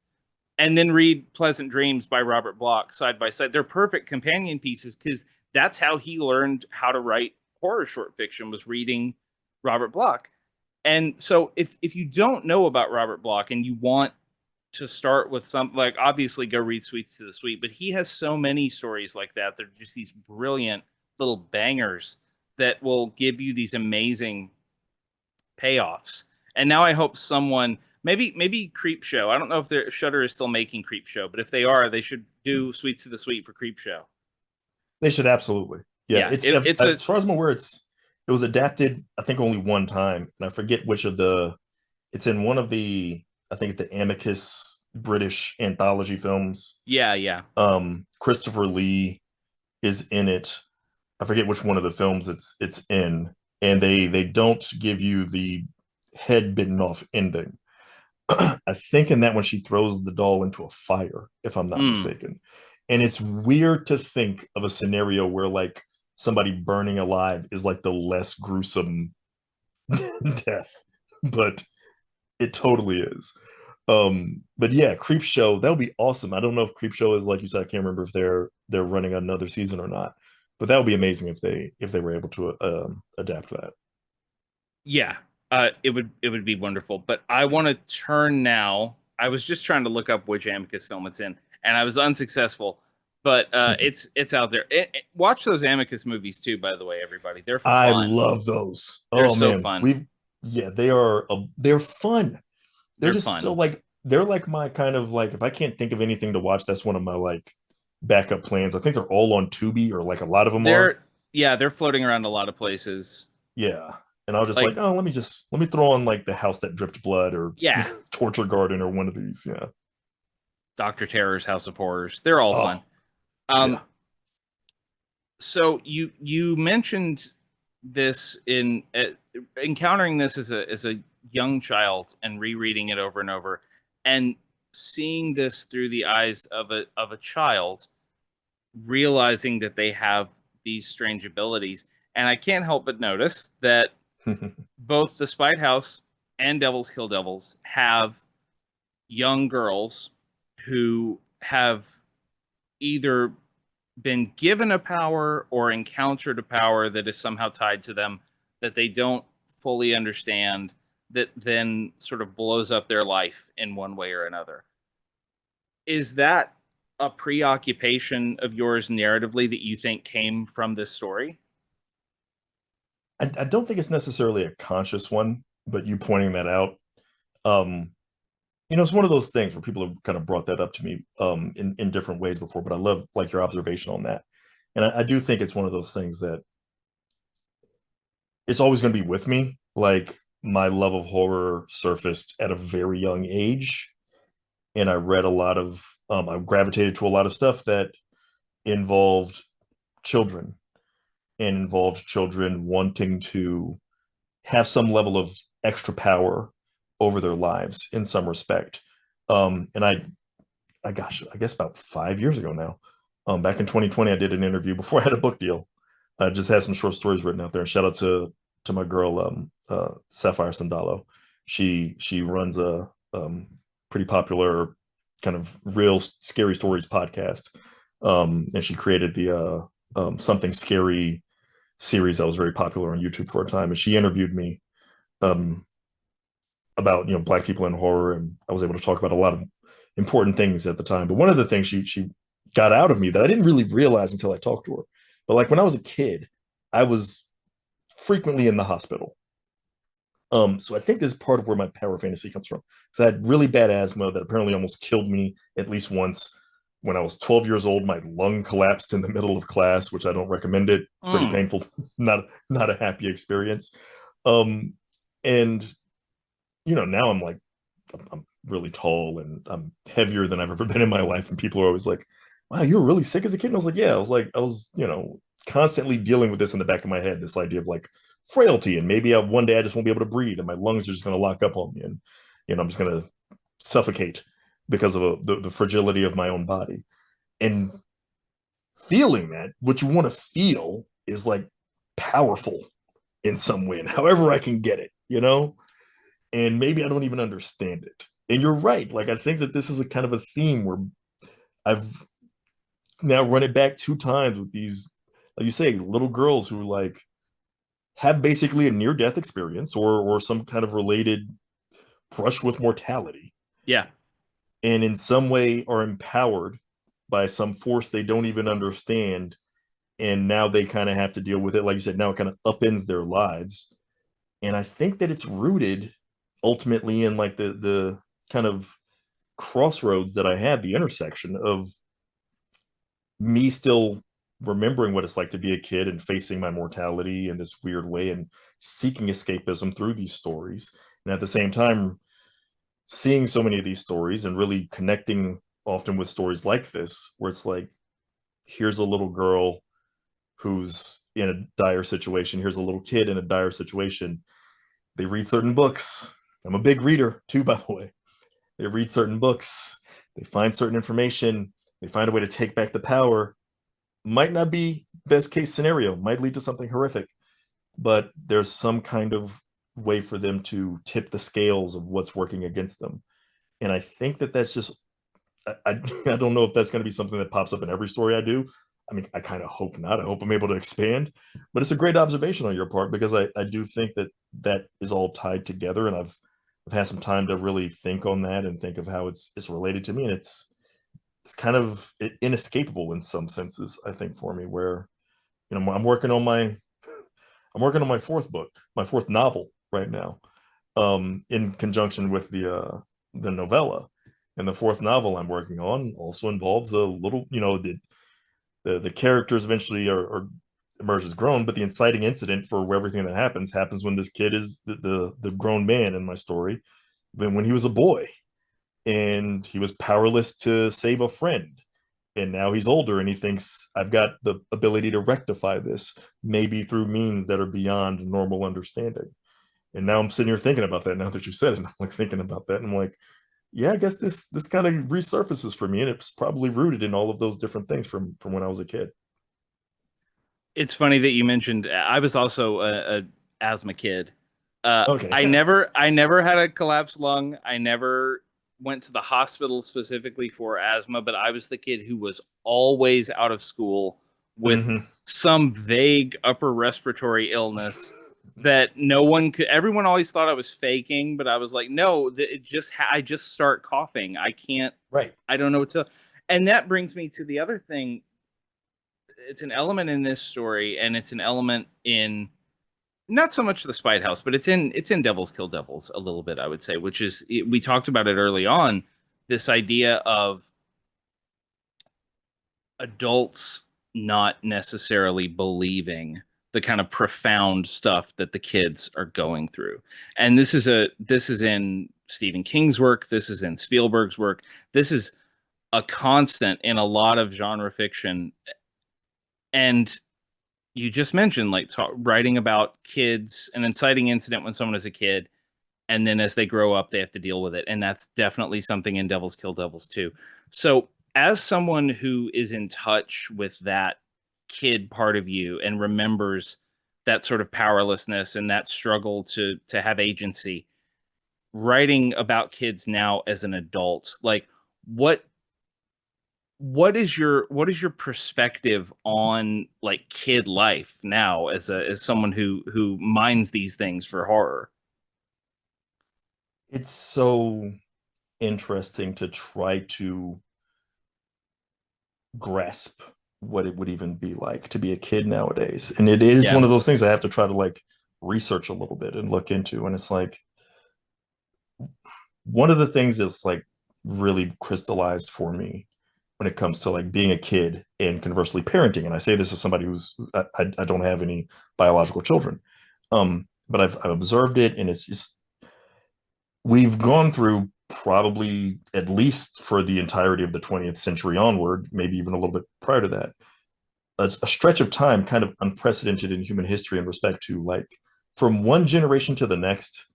and then read Pleasant Dreams by Robert Bloch side by side, they're perfect companion pieces, because that's how he learned how to write horror short fiction, was reading Robert Bloch. And so if you don't know about Robert Bloch and you want to start with something, like, obviously go read Sweets to the Sweet, but he has so many stories like that. They're just these brilliant little bangers that will give you these amazing payoffs. And now I hope someone, maybe Creep Show. I don't know if their Shutter is still making Creep Show, but if they are, they should do Sweets to the Sweet for Creep Show. They should absolutely. Yeah, Yeah, it's it's a as far as I'm aware, it was adapted, I think, only one time, and I forget which of the. It's in one of the, I think, the Amicus British anthology films. yeah. Christopher Lee is in it. I forget which one of the films it's in, and they don't give you the head bitten off ending. I think in that one she throws the doll into a fire, if I'm not Mm. mistaken. And it's weird to think of a scenario where like somebody burning alive is like the less gruesome death, but it totally is. But yeah, Creep Show, that would be awesome. I don't know if Creep Show is, like you said, I can't remember if they're running another season or not. But that would be amazing if they were able to adapt that. Yeah, it would be wonderful. But I want to turn now. I was just trying to look up which Amicus film it's in, and I was unsuccessful. But it's out there. Watch those Amicus movies too, by the way, everybody. They're I fun. love those. They're Oh so man, fun. Yeah, they're fun. They're They're just so fun. like they're like my kind of like if I can't think of anything to watch, that's one of my like backup plans. I think they're all on Tubi or like a lot of them are. They're yeah, they're floating around a lot of places. Yeah. And I'll just like, Like oh, let me throw on like the house that dripped blood or yeah, Torture Garden or one of these. Yeah. Doctor Terror's House of Horrors. They're all fun. Oh, Um, yeah. so you mentioned this in encountering this as a young child and rereading it over and over, and seeing this through the eyes of a child, realizing that they have these strange abilities. And I can't help but notice that both the Spite House and Devils Kill Devils have young girls who have either been given a power or encountered a power that is somehow tied to them that they don't fully understand, that then sort of blows up their life in one way or another. Is that a preoccupation of yours narratively that you think came from this story? I don't think it's necessarily a conscious one, but you pointing that out, um, it's one of those things where people have kind of brought that up to me in different ways before, but I love like your observation on that. And I do think it's one of those things that it's always going to be with me. Like my love of horror surfaced at a very young age, and I read a lot of, I gravitated to a lot of stuff that involved children and involved children wanting to have some level of extra power over their lives in some respect. And gosh, I guess about 5 years ago now, back in 2020, I did an interview before I had a book deal. I just had some short stories written out there. And shout out to my girl, Sapphire Sandalo. She runs a pretty popular kind of real scary stories podcast, and she created the something scary series that was very popular on YouTube for a time. And she interviewed me um, about black people in horror, and I was able to talk about a lot of important things at the time. But one of the things she got out of me that I didn't really realize until I talked to her, but like when I was a kid, I was frequently in the hospital. So I think this is part of where my power fantasy comes from. So I had really bad asthma that apparently almost killed me at least once. When I was 12 years old, my lung collapsed in the middle of class, which I don't recommend it. Pretty Mm. painful, not a happy experience. Um, and now I'm like I'm really tall and I'm heavier than I've ever been in my life. And people are always like, wow, you were really sick as a kid. And I was like, yeah, I was, constantly dealing with this in the back of my head, this idea of like frailty. And maybe one day I just won't be able to breathe and my lungs are just going to lock up on me. And, I'm just going to suffocate because of the fragility of my own body. And feeling that, what you want to feel is like powerful in some way. And however I can get it. And maybe I don't even understand it. And you're right. Like I think that this is a kind of a theme where I've now run it back 2 times with these, like you say, little girls who like have basically a near death experience or some kind of related brush with mortality, Yeah. and in some way are empowered by some force they don't even understand. And now they kind of have to deal with it. Like you said, now it kind of upends their lives. And I think that it's rooted ultimately in like the kind of crossroads that I had, the intersection of me still remembering what it's like to be a kid and facing my mortality in this weird way and seeking escapism through these stories. And at the same time, seeing so many of these stories and really connecting often with stories like this, where it's like, here's a little girl who's in a dire situation. Here's a little kid in a dire situation. They read certain books. I'm a big reader too, by the way. They read certain books. They find certain information. They find a way to take back the power. Might not be best case scenario, might lead to something horrific, but there's some kind of way for them to tip the scales of what's working against them. And I think that that's just, I don't know if that's going to be something that pops up in every story I do. I mean, I kind of hope not. I hope I'm able to expand, but it's a great observation on your part because I do think that that is all tied together. And I've had some time to really think on that and think of how it's related to me. And it's kind of inescapable in some senses, I think, for me, where I'm working on my fourth book, my fourth novel right now. in conjunction with the novella. And the fourth novel I'm working on also involves a little, the characters eventually are emerge as grown, but the inciting incident for everything that happens when this kid is the grown man in my story, when he was a boy and he was powerless to save a friend. And now he's older and he thinks I've got the ability to rectify this, maybe through means that are beyond normal understanding. And now I'm sitting here thinking about that now that you said it. And I'm like thinking about that. And I'm like, yeah, I guess this kind of resurfaces for me. And it's probably rooted in all of those different things from when I was a kid. It's funny that you mentioned I was also a asthma kid. Okay. I never had a collapsed lung. I never went to the hospital specifically for asthma, but I was the kid who was always out of school with Hmm. some vague upper respiratory illness that no one could. Everyone always thought I was faking, but I was like, no, I just start coughing. I can't. Right. I don't know what to. And that brings me to the other thing. It's an element in this story, and it's an element in not so much the Spite House, but it's in Devils Kill Devils a little bit, I would say, which is we talked about it early on. This idea of adults not necessarily believing the kind of profound stuff that the kids are going through, and this is in Stephen King's work. This is in Spielberg's work. This is a constant in a lot of genre fiction, and you just mentioned like writing about kids, an inciting incident when someone is a kid, and then as they grow up, they have to deal with it, and that's definitely something in Devils Kill Devils too. So, as someone who is in touch with that kid part of you and remembers that sort of powerlessness and that struggle to have agency, writing about kids now as an adult, like what what is your perspective on like kid life now as someone who minds these things for horror? It's so interesting to try to grasp what it would even be like to be a kid nowadays. And it is Yeah. one of those things I have to try to like research a little bit and look into. And it's like one of the things that's like really crystallized for me when it comes to like being a kid and conversely parenting. And I say this as somebody I don't have any biological children. But I've observed it, and it's just we've gone through probably at least for the entirety of the 20th century onward, maybe even a little bit prior to that, a stretch of time kind of unprecedented in human history in respect to like from one generation to the next,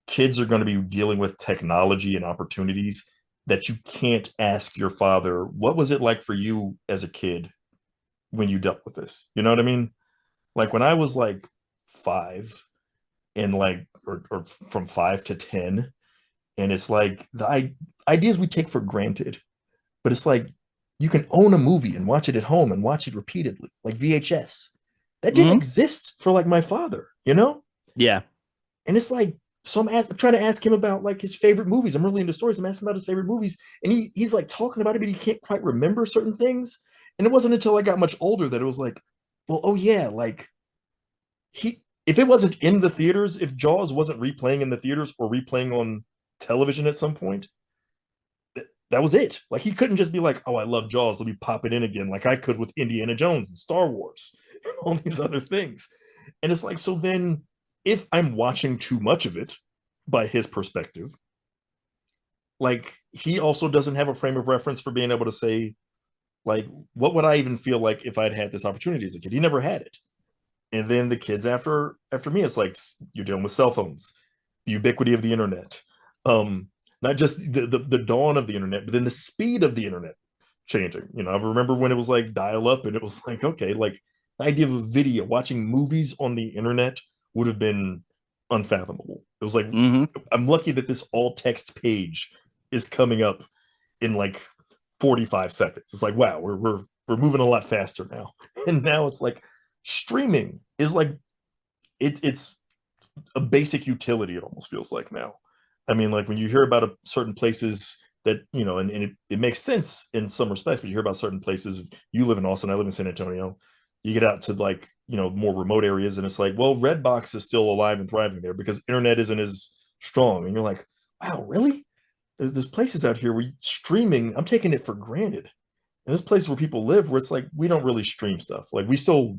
kids are going to be dealing with technology and opportunities that you can't ask your father, what was it like for you as a kid when you dealt with this? You know what I mean? Like when I was like five and like, or from 5 to 10, and it's like ideas we take for granted, but it's like you can own a movie and watch it at home and watch it repeatedly, like VHS. That didn't Hmm. exist for like my father, you know? Yeah. And it's like, so I'm trying to ask him about like his favorite movies. I'm really into stories. I'm asking about his favorite movies. And he's like talking about it, but he can't quite remember certain things. And it wasn't until I got much older that it was like, well, oh yeah, like if it wasn't in the theaters, if Jaws wasn't replaying in the theaters or replaying on television at some point, that was it. Like he couldn't just be like, oh, I love Jaws, let me pop it in again, like I could with Indiana Jones and Star Wars and all these other things. And it's like, so then if I'm watching too much of it by his perspective, like he also doesn't have a frame of reference for being able to say, like, what would I even feel like if I'd had this opportunity as a kid? He never had it. And then the kids after me, it's like you're dealing with cell phones, the ubiquity of the internet, not just the dawn of the internet, but then the speed of the internet changing. I remember when it was like dial up, and it was like, okay, like the idea of a video, watching movies on the internet would have been unfathomable. It was like, Hmm. I'm lucky that this all text page is coming up in like 45 seconds. It's like, wow, we're moving a lot faster now. And now it's like streaming is like it's a basic utility, it almost feels like now. I mean, like when you hear about certain places that, and it makes sense in some respects, but you hear about certain places, you live in Austin, I live in San Antonio, you get out to like, more remote areas, and it's like, well, Redbox is still alive and thriving there because internet isn't as strong. And you're like, wow, really? There's places out here where streaming, I'm taking it for granted. And there's places where people live where it's like, we don't really stream stuff. Like we still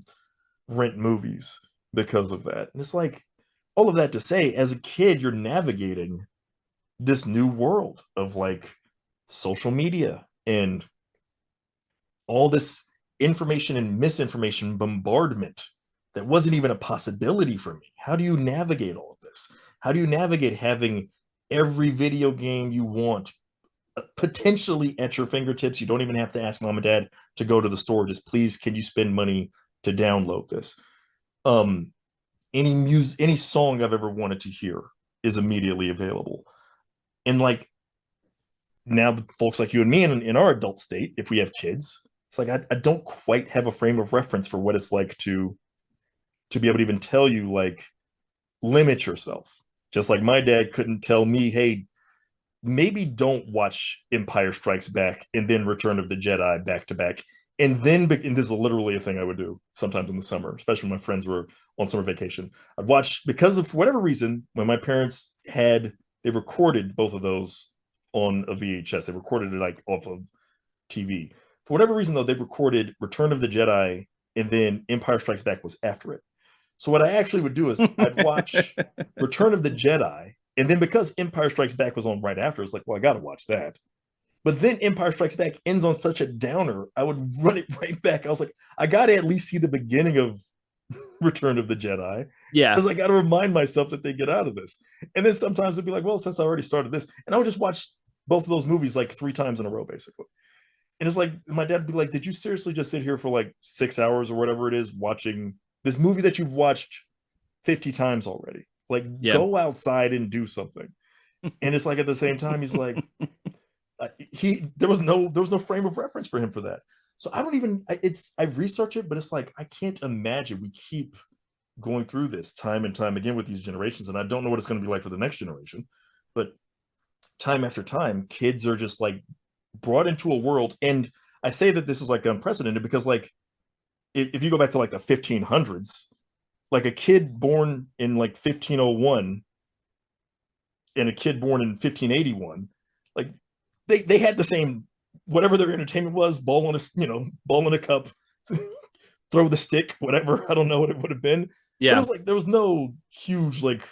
rent movies because of that. And it's like, all of that to say, as a kid, you're navigating this new world of like social media and all this information and misinformation bombardment that wasn't even a possibility for me. How do you navigate all of this? How do you navigate having every video game you want potentially at your fingertips? You don't even have to ask mom and dad to go to the store. Just please, can you spend money to download this? Any music, any song I've ever wanted to hear is immediately available. And like now, folks like you and me in our adult state, if we have kids, it's like I don't quite have a frame of reference for what it's like to be able to even tell you, like, limit yourself. Just like my dad couldn't tell me, hey, maybe don't watch Empire Strikes Back and then Return of the Jedi back to back. And this is literally a thing I would do sometimes in the summer, especially when my friends were on summer vacation. I'd watch, because of whatever reason, when my parents they recorded both of those on a VHS. They recorded it like off of TV. For whatever reason, though, they recorded Return of the Jedi and then Empire Strikes Back was after it. So what I actually would do is I'd watch Return of the Jedi, and then because Empire Strikes Back was on right after, it's like, well, I got to watch that. But then Empire Strikes Back ends on such a downer, I would run it right back. I was like, I got to at least see the beginning of Return of the Jedi. Yeah. Because I got to remind myself that they get out of this. And then sometimes it'd be like, well, since I already started this, and I would just watch both of those movies like 3 times in a row, basically. And it's like, my dad would be like, did you seriously just sit here for like 6 hours or whatever it is watching this movie that you've watched 50 times already? Like, go outside and do something. And it's like, at the same time, he's like, there was no frame of reference for him for that. So I don't even, I research it, but it's like, I can't imagine we keep going through this time and time again with these generations. And I don't know what it's going to be like for the next generation, but time after time, kids are just like brought into a world. And I say that this is like unprecedented because, like, if you go back to like the 1500s, like a kid born in like 1501 and a kid born in 1581, like they had the same, whatever their entertainment was, ball in a cup, throw the stick, whatever. I don't know what it would have been. Yeah. But it was like, there was no huge, like,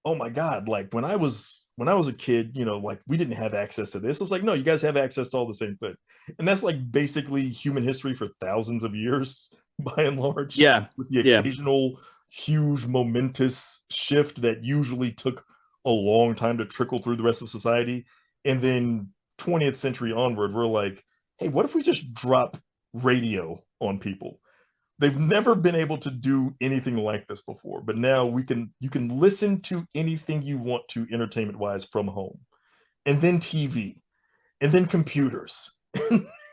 oh my God, like when I was a kid, like we didn't have access to this. It was like, no, you guys have access to all the same thing. And that's like basically human history for thousands of years, by and large. Yeah. With the occasional huge momentous shift that usually took a long time to trickle through the rest of society. And then 20th century onward, we're like, hey, what if we just drop radio on people? They've never been able to do anything like this before, but now you can listen to anything you want to entertainment wise from home, and then TV, and then computers,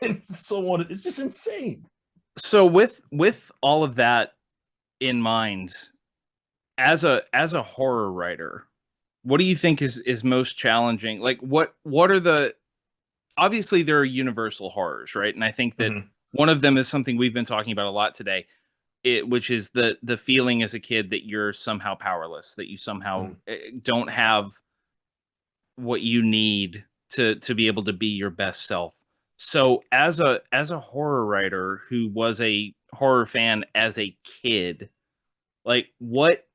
and so on. It's just insane. So with all of that in mind, as a horror writer, what do you think is most challenging? Like what are the, obviously there are universal horrors, right? And I think that one of them is something we've been talking about a lot today, which is the feeling as a kid that you're somehow powerless, that you somehow don't have what you need to be able to be your best self. So as a horror writer who was a horror fan as a kid, like what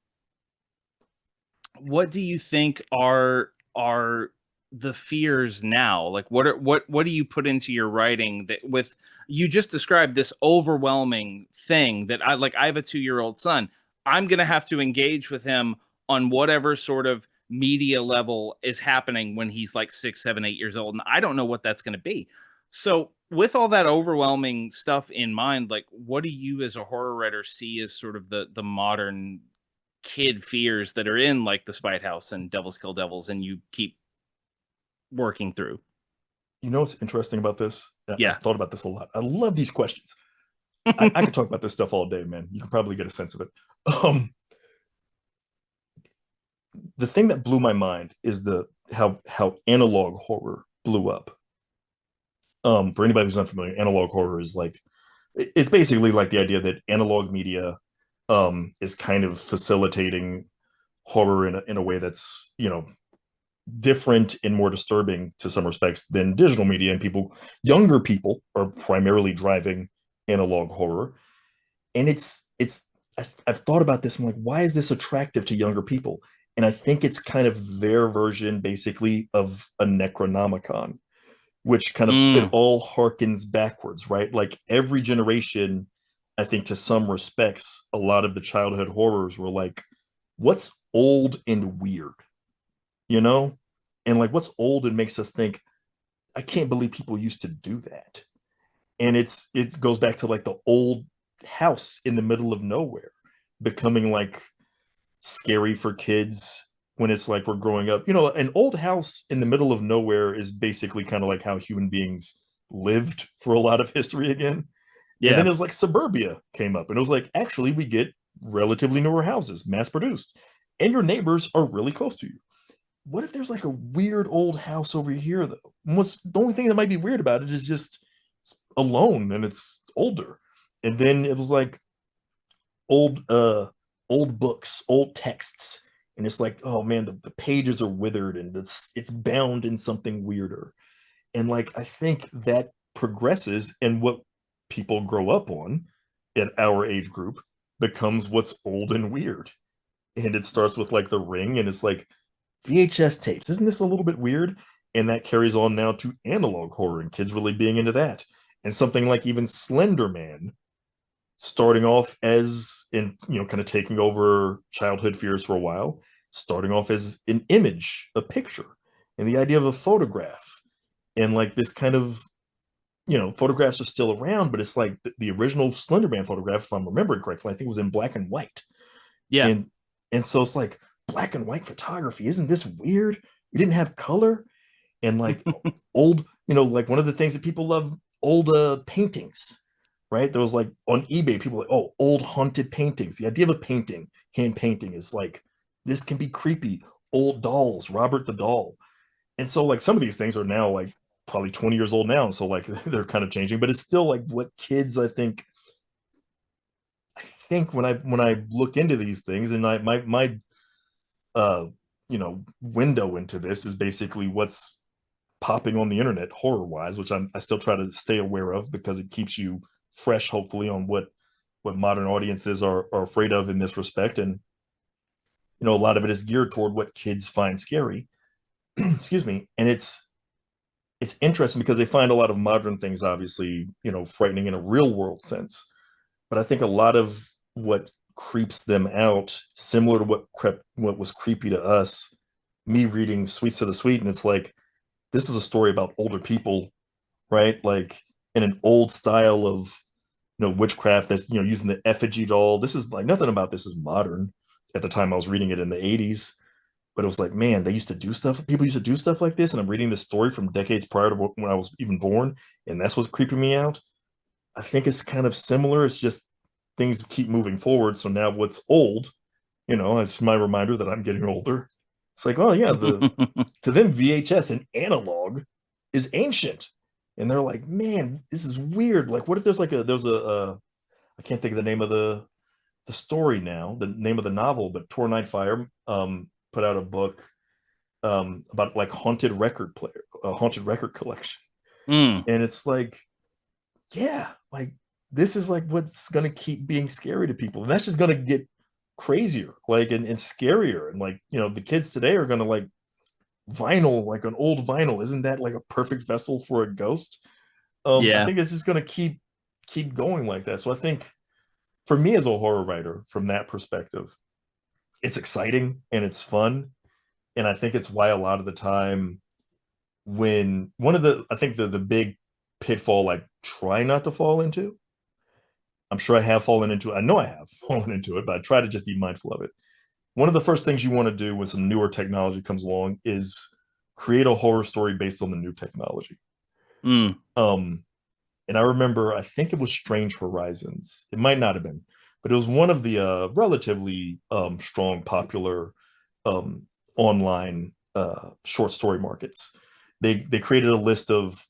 do you think are the fears now? Like what do you put into your writing that, with, you just described this overwhelming thing that I have a 2-year-old son. I'm going to have to engage with him on whatever sort of media level is happening when he's like 6, 7, 8 years old. And I don't know what that's going to be. So with all that overwhelming stuff in mind, like what do you as a horror writer see as sort of the modern kid fears that are in like the Spite House and Devils Kill Devils, and you keep working through? You know what's interesting about this? Yeah. I've thought about this a lot. I love these questions. I could talk about this stuff all day, man. You can probably get a sense of it. The thing that blew my mind is how analog horror blew up. For anybody who's not familiar, analog horror is like, it's basically like the idea that analog media is kind of facilitating horror in a way that's, different and more disturbing to some respects than digital media. And younger people are primarily driving analog horror. And I've thought about this. I'm like, why is this attractive to younger people? And I think it's kind of their version, basically, of a Necronomicon, which kind of, it Mm. all harkens backwards, right? Like every generation, I think to some respects, a lot of the childhood horrors were like, what's old and weird, you know? And like what's old and makes us think, I can't believe people used to do that. And it goes back to like the old house in the middle of nowhere becoming like scary for kids when it's like we're growing up. An old house in the middle of nowhere is basically kind of like how human beings lived for a lot of history again. And then Yeah. it was like suburbia came up, and it was like, actually, we get relatively newer houses, mass produced, and your neighbors are really close to you. What if there's like a weird old house over here, though? What's the only thing that might be weird about it is just it's alone and it's older. And then it was like old old books, old texts, and it's like, oh man, the pages are withered and it's bound in something weirder. And like I think that progresses, and what people grow up on in our age group becomes what's old and weird. And it starts with like The Ring, and it's like VHS tapes. Isn't this a little bit weird? And that carries on now to analog horror and kids really being into that. And something like even Slender Man starting off as in, kind of taking over childhood fears for a while, starting off as an image, a picture, and the idea of a photograph. And like this kind of, photographs are still around, but it's like the original Slenderman photograph, if I'm remembering correctly, I think it was in black and white. Yeah. And so it's like black and white photography. Isn't this weird? We didn't have color. And like old, like one of the things that people love, old paintings, right? There was like on eBay, people were like, oh, old haunted paintings. The idea of a painting, hand painting, is like, this can be creepy. Old dolls, Robert the doll. And so like some of these things are now like probably 20 years old now. And so like they're kind of changing, but it's still like what kids, I think when I look into these things, and my uh window into this is basically what's popping on the internet horror wise, which I still try to stay aware of because it keeps you fresh, hopefully, on what modern audiences are afraid of in this respect. And a lot of it is geared toward what kids find scary. Excuse me. And it's interesting because they find a lot of modern things, obviously, frightening in a real world sense. But I think a lot of what creeps them out, similar to what was creepy to us, me reading Sweets to the Sweet, and it's like, this is a story about older people, right? Like in an old style of witchcraft that's using the effigy doll. This is like, nothing about this is modern. At the time I was reading it in the 80s, but it was like, man, they used to do stuff. People used to do stuff like this, and I'm reading this story from decades prior to when I was even born, and that's what's creeping me out. I think it's kind of similar. It's just things keep moving forward. So now what's old, it's my reminder that I'm getting older. It's like, oh yeah, to them VHS and analog is ancient, and they're like, man, this is weird. Like, what if there's a I can't think of the name of the story now, the name of the novel, but Tor Nightfire put out a book about like haunted record player, a haunted record collection, Mm. and it's like, yeah, like this is like what's gonna keep being scary to people, and that's just gonna get crazier, like and scarier, and like the kids today are gonna like vinyl, like an old vinyl. Isn't that like a perfect vessel for a ghost? I Yeah. think it's just gonna keep going like that. So I think for me as a horror writer, from that perspective, it's exciting and it's fun, and I think it's why a lot of the time when one of the I think the big pitfall I try not to fall into. I'm sure I have fallen into it. I know I have fallen into it, but I try to just be mindful of it. One of the first things you want to do when some newer technology comes along is create a horror story based on the new technology. Mm. Um, and I remember, I think it was Strange Horizons. It might not have been, but it was one of the relatively strong, popular um, online short story markets. They created a list of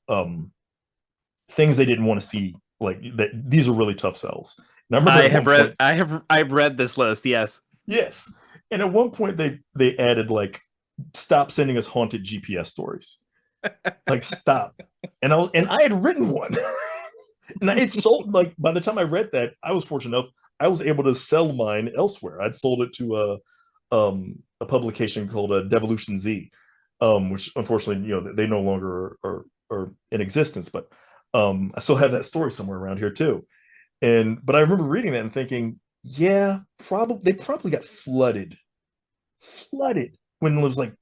things they didn't want to see, like that. These are really tough sells. And I remember I at have one read point, I've read this list, yes. yes. And at one point they added like, stop sending us haunted GPS stories. Like stop. And I had written one. And it sold, like by the time I read that, I was fortunate enough, I was able to sell mine elsewhere. I'd sold it to a publication called Devolution Z, which unfortunately, they no longer are in existence, but I still have that story somewhere around here too. But I remember reading that and thinking, yeah, probably they probably got flooded when it was like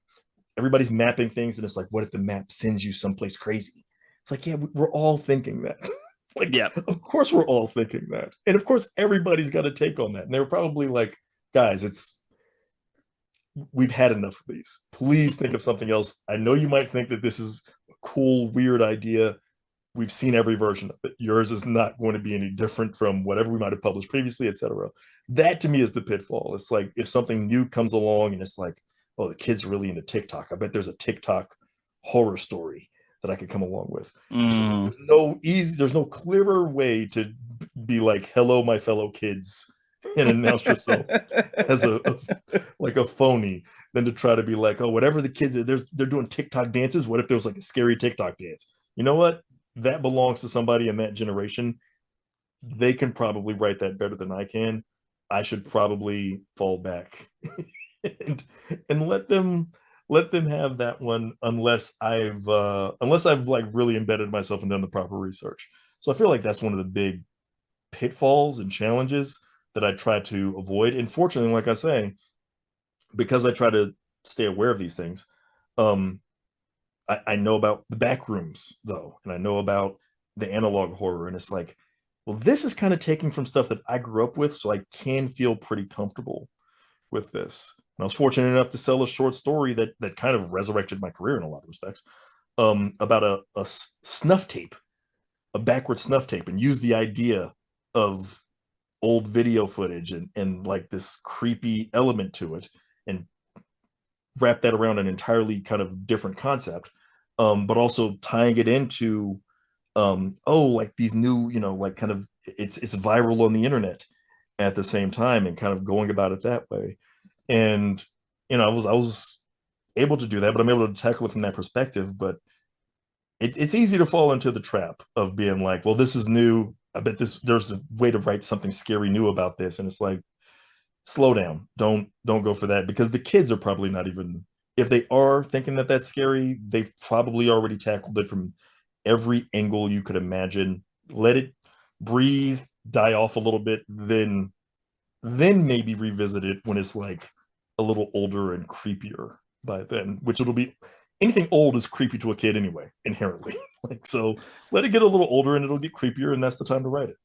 everybody's mapping things, and it's like, what if the map sends you someplace crazy? It's like, yeah, we're all thinking that. Like, Yeah. of course we're all thinking that. And of course everybody's got a take on that. And they were probably like, guys, we've had enough of these. Please think of something else. I know you might think that this is a cool, weird idea. We've seen every version of it. Yours is not going to be any different from whatever we might have published previously, etc. That to me is the pitfall. It's like if something new comes along and it's like, oh, the kids are really into TikTok. I bet there's a TikTok horror story that I could come along with. Mm. There's no clearer way to be like, hello, my fellow kids, and announce yourself as like a phony than to try to be like, oh, whatever the kids they're doing TikTok dances. What if there was like a scary TikTok dance? You know what? That belongs to somebody in that generation. They can probably write that better than I can. I should probably fall back and let them have that one unless I've like really embedded myself and done the proper research. So I feel like that's one of the big pitfalls and challenges that I try to avoid. And fortunately, like I say, because I try to stay aware of these things, um, I know about the back rooms though, and I know about the analog horror, and it's like, well, this is kind of taking from stuff that I grew up with, so I can feel pretty comfortable with this. And I was fortunate enough to sell a short story that kind of resurrected my career in a lot of respects, about a snuff tape, a backward snuff tape, and use the idea of old video footage and like this creepy element to it, and wrap that around an entirely kind of different concept, but also tying it into like these new, like kind of it's viral on the internet at the same time, and kind of going about it that way. And I was able to do that, but I'm able to tackle it from that perspective. But it's easy to fall into the trap of being like, well, this is new. I bet there's a way to write something scary new about this, and it's like, slow down. Don't go for that, because the kids are probably not even, if they are thinking that that's scary, they've probably already tackled it from every angle you could imagine. Let it breathe, die off a little bit, then maybe revisit it when it's like a little older and creepier by then, which it'll be. Anything old is creepy to a kid anyway, inherently. Like, so let it get a little older and it'll get creepier, and that's the time to write it.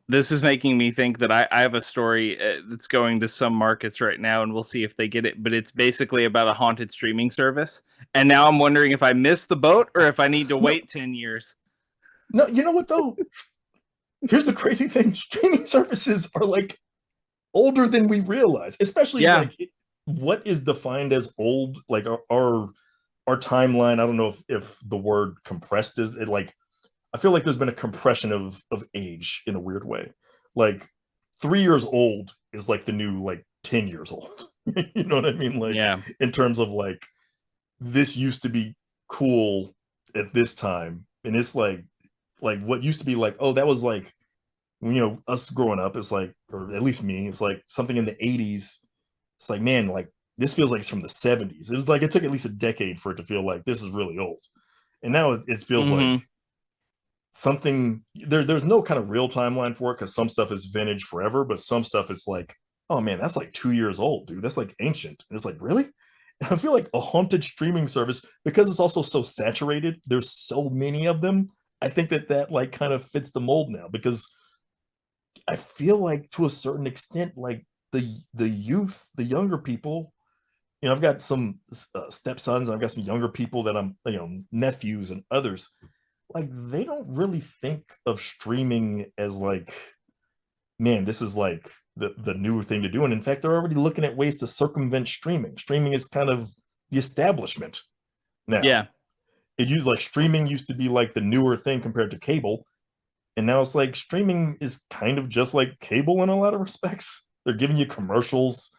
This is making me think that I have a story that's going to some markets right now, and we'll see if they get it. But it's basically about a haunted streaming service. And now I'm wondering if I missed the boat or if I need to wait 10 years. No, you know what though? Here's the crazy thing: streaming services are like older than we realize, especially Yeah. like what is defined as old. Like our timeline. I don't know if the word compressed is it, like I feel like there's been a compression of age in a weird way. Like 3 years old is like the new like 10 years old. You know what I mean? Like Yeah. in terms of like, this used to be cool at this time, and it's like what used to be like, oh, that was like, us growing up, it's like, or at least me, it's like something in the 80s. It's like, man, like this feels like it's from the 70s. It was like it took at least a decade for it to feel like this is really old. And now it feels like Mm-hmm. something there's no kind of real timeline for it, because some stuff is vintage forever, but some stuff is like, oh man, that's like 2 years old, dude. That's like ancient. And it's like, really? And I feel like a haunted streaming service, because it's also so saturated, there's so many of them. I think that like kind of fits the mold now, because I feel like to a certain extent, like the youth, the younger people, I've got some stepsons, I've got some younger people that I'm, nephews and others, like they don't really think of streaming as like, man, this is like the newer thing to do. And in fact, they're already looking at ways to circumvent streaming. Streaming is kind of the establishment now. Yeah. Streaming used to be like the newer thing compared to cable. And now it's like streaming is kind of just like cable in a lot of respects. They're giving you commercials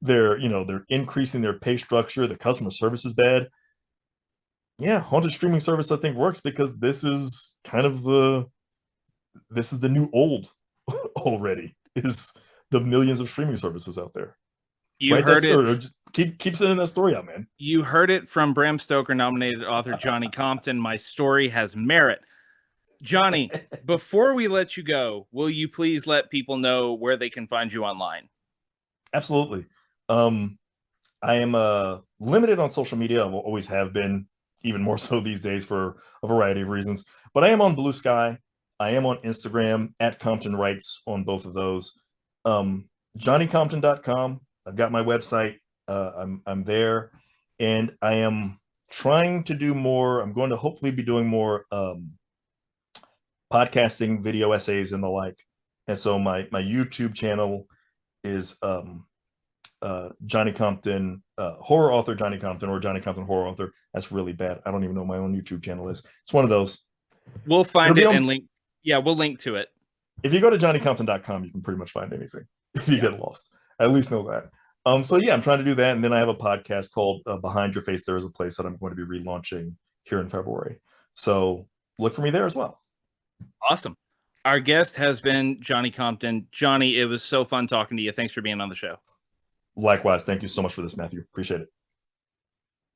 they're increasing their pay structure. The customer service is bad. Yeah, haunted streaming service I think works because this is the new old already, is the millions of streaming services out there. You Write that heard it. story. Or just keep sending that story out, man. You heard it from Bram Stoker nominated author Johnny Compton. My story has merit. Johnny, before we let you go, will you please let people know where they can find you online? Absolutely. I am limited on social media. I will always have been, even more so these days for a variety of reasons. But I am on Blue Sky. I am on Instagram at Compton Writes on both of those. JohnnyCompton.com. I've got my website. I'm there, and I am trying to do more. I'm going to hopefully be doing more podcasting, video essays, and the like. And so my YouTube channel is Johnny Compton, horror author Johnny Compton, or Johnny Compton horror author. That's really bad. I don't even know what my own YouTube channel is. It's one of those. We'll find it and link. Yeah, we'll link to it. If you go to JohnnyCompton.com, you can pretty much find anything if you get lost. I at least know that. So yeah, I'm trying to do that. And then I have a podcast called Behind Your Face, There Is a Place, that I'm going to be relaunching here in February. So look for me there as well. Awesome. Our guest has been Johnny Compton. Johnny, it was so fun talking to you. Thanks for being on the show. Likewise. Thank you so much for this, Matthew. Appreciate it.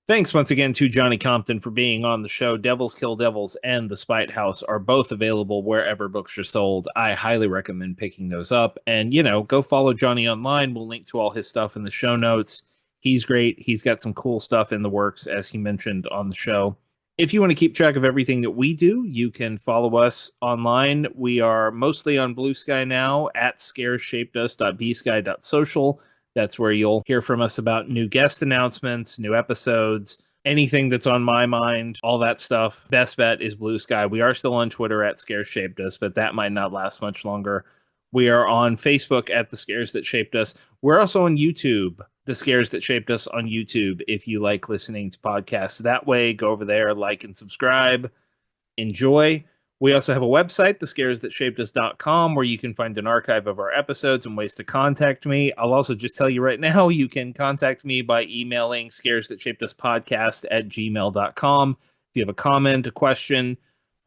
Thanks once again to Johnny Compton for being on the show. Devils Kill Devils and The Spite House are both available wherever books are sold. I highly recommend picking those up. And, go follow Johnny online. We'll link to all his stuff in the show notes. He's great. He's got some cool stuff in the works, as he mentioned on the show. If you want to keep track of everything that we do, you can follow us online. We are mostly on Blue Sky now at scareshapedus.bsky.social. That's where you'll hear from us about new guest announcements, new episodes, anything that's on my mind, all that stuff. Best bet is Blue Sky. We are still on Twitter at Scares Shaped Us, but that might not last much longer. We are on Facebook at The Scares That Shaped Us. We're also on YouTube, The Scares That Shaped Us on YouTube, if you like listening to podcasts that way. Go over there, like and subscribe. Enjoy. We also have a website, thescaresthatshapedus.com, where you can find an archive of our episodes and ways to contact me. I'll also just tell you right now, you can contact me by emailing scaresthatshapedus@gmail.com. If you have a comment, a question,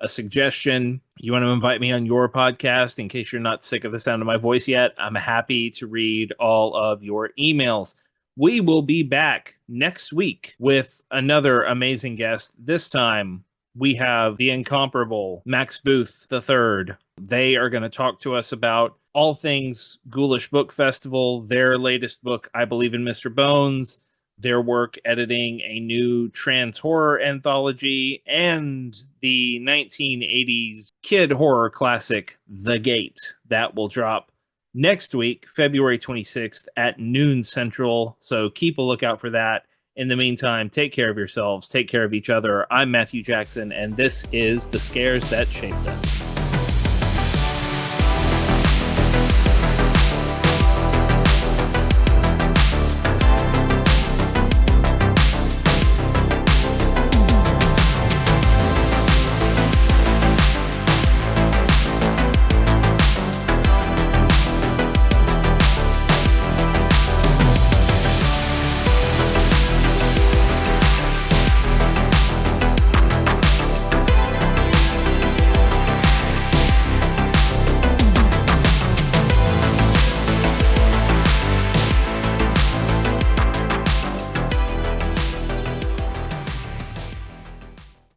a suggestion, you want to invite me on your podcast, in case you're not sick of the sound of my voice yet, I'm happy to read all of your emails. We will be back next week with another amazing guest. This time, we have the incomparable Max Booth III. They are going to talk to us about all things Ghoulish Book Festival, their latest book, I Believe in Mr. Bones, their work editing a new trans horror anthology, and the 1980s kid horror classic, The Gate. That will drop next week, February 26th at noon Central. So keep a lookout for that. In the meantime, take care of yourselves, take care of each other. I'm Matthew Jackson, and this is The Scares That Shaped Us.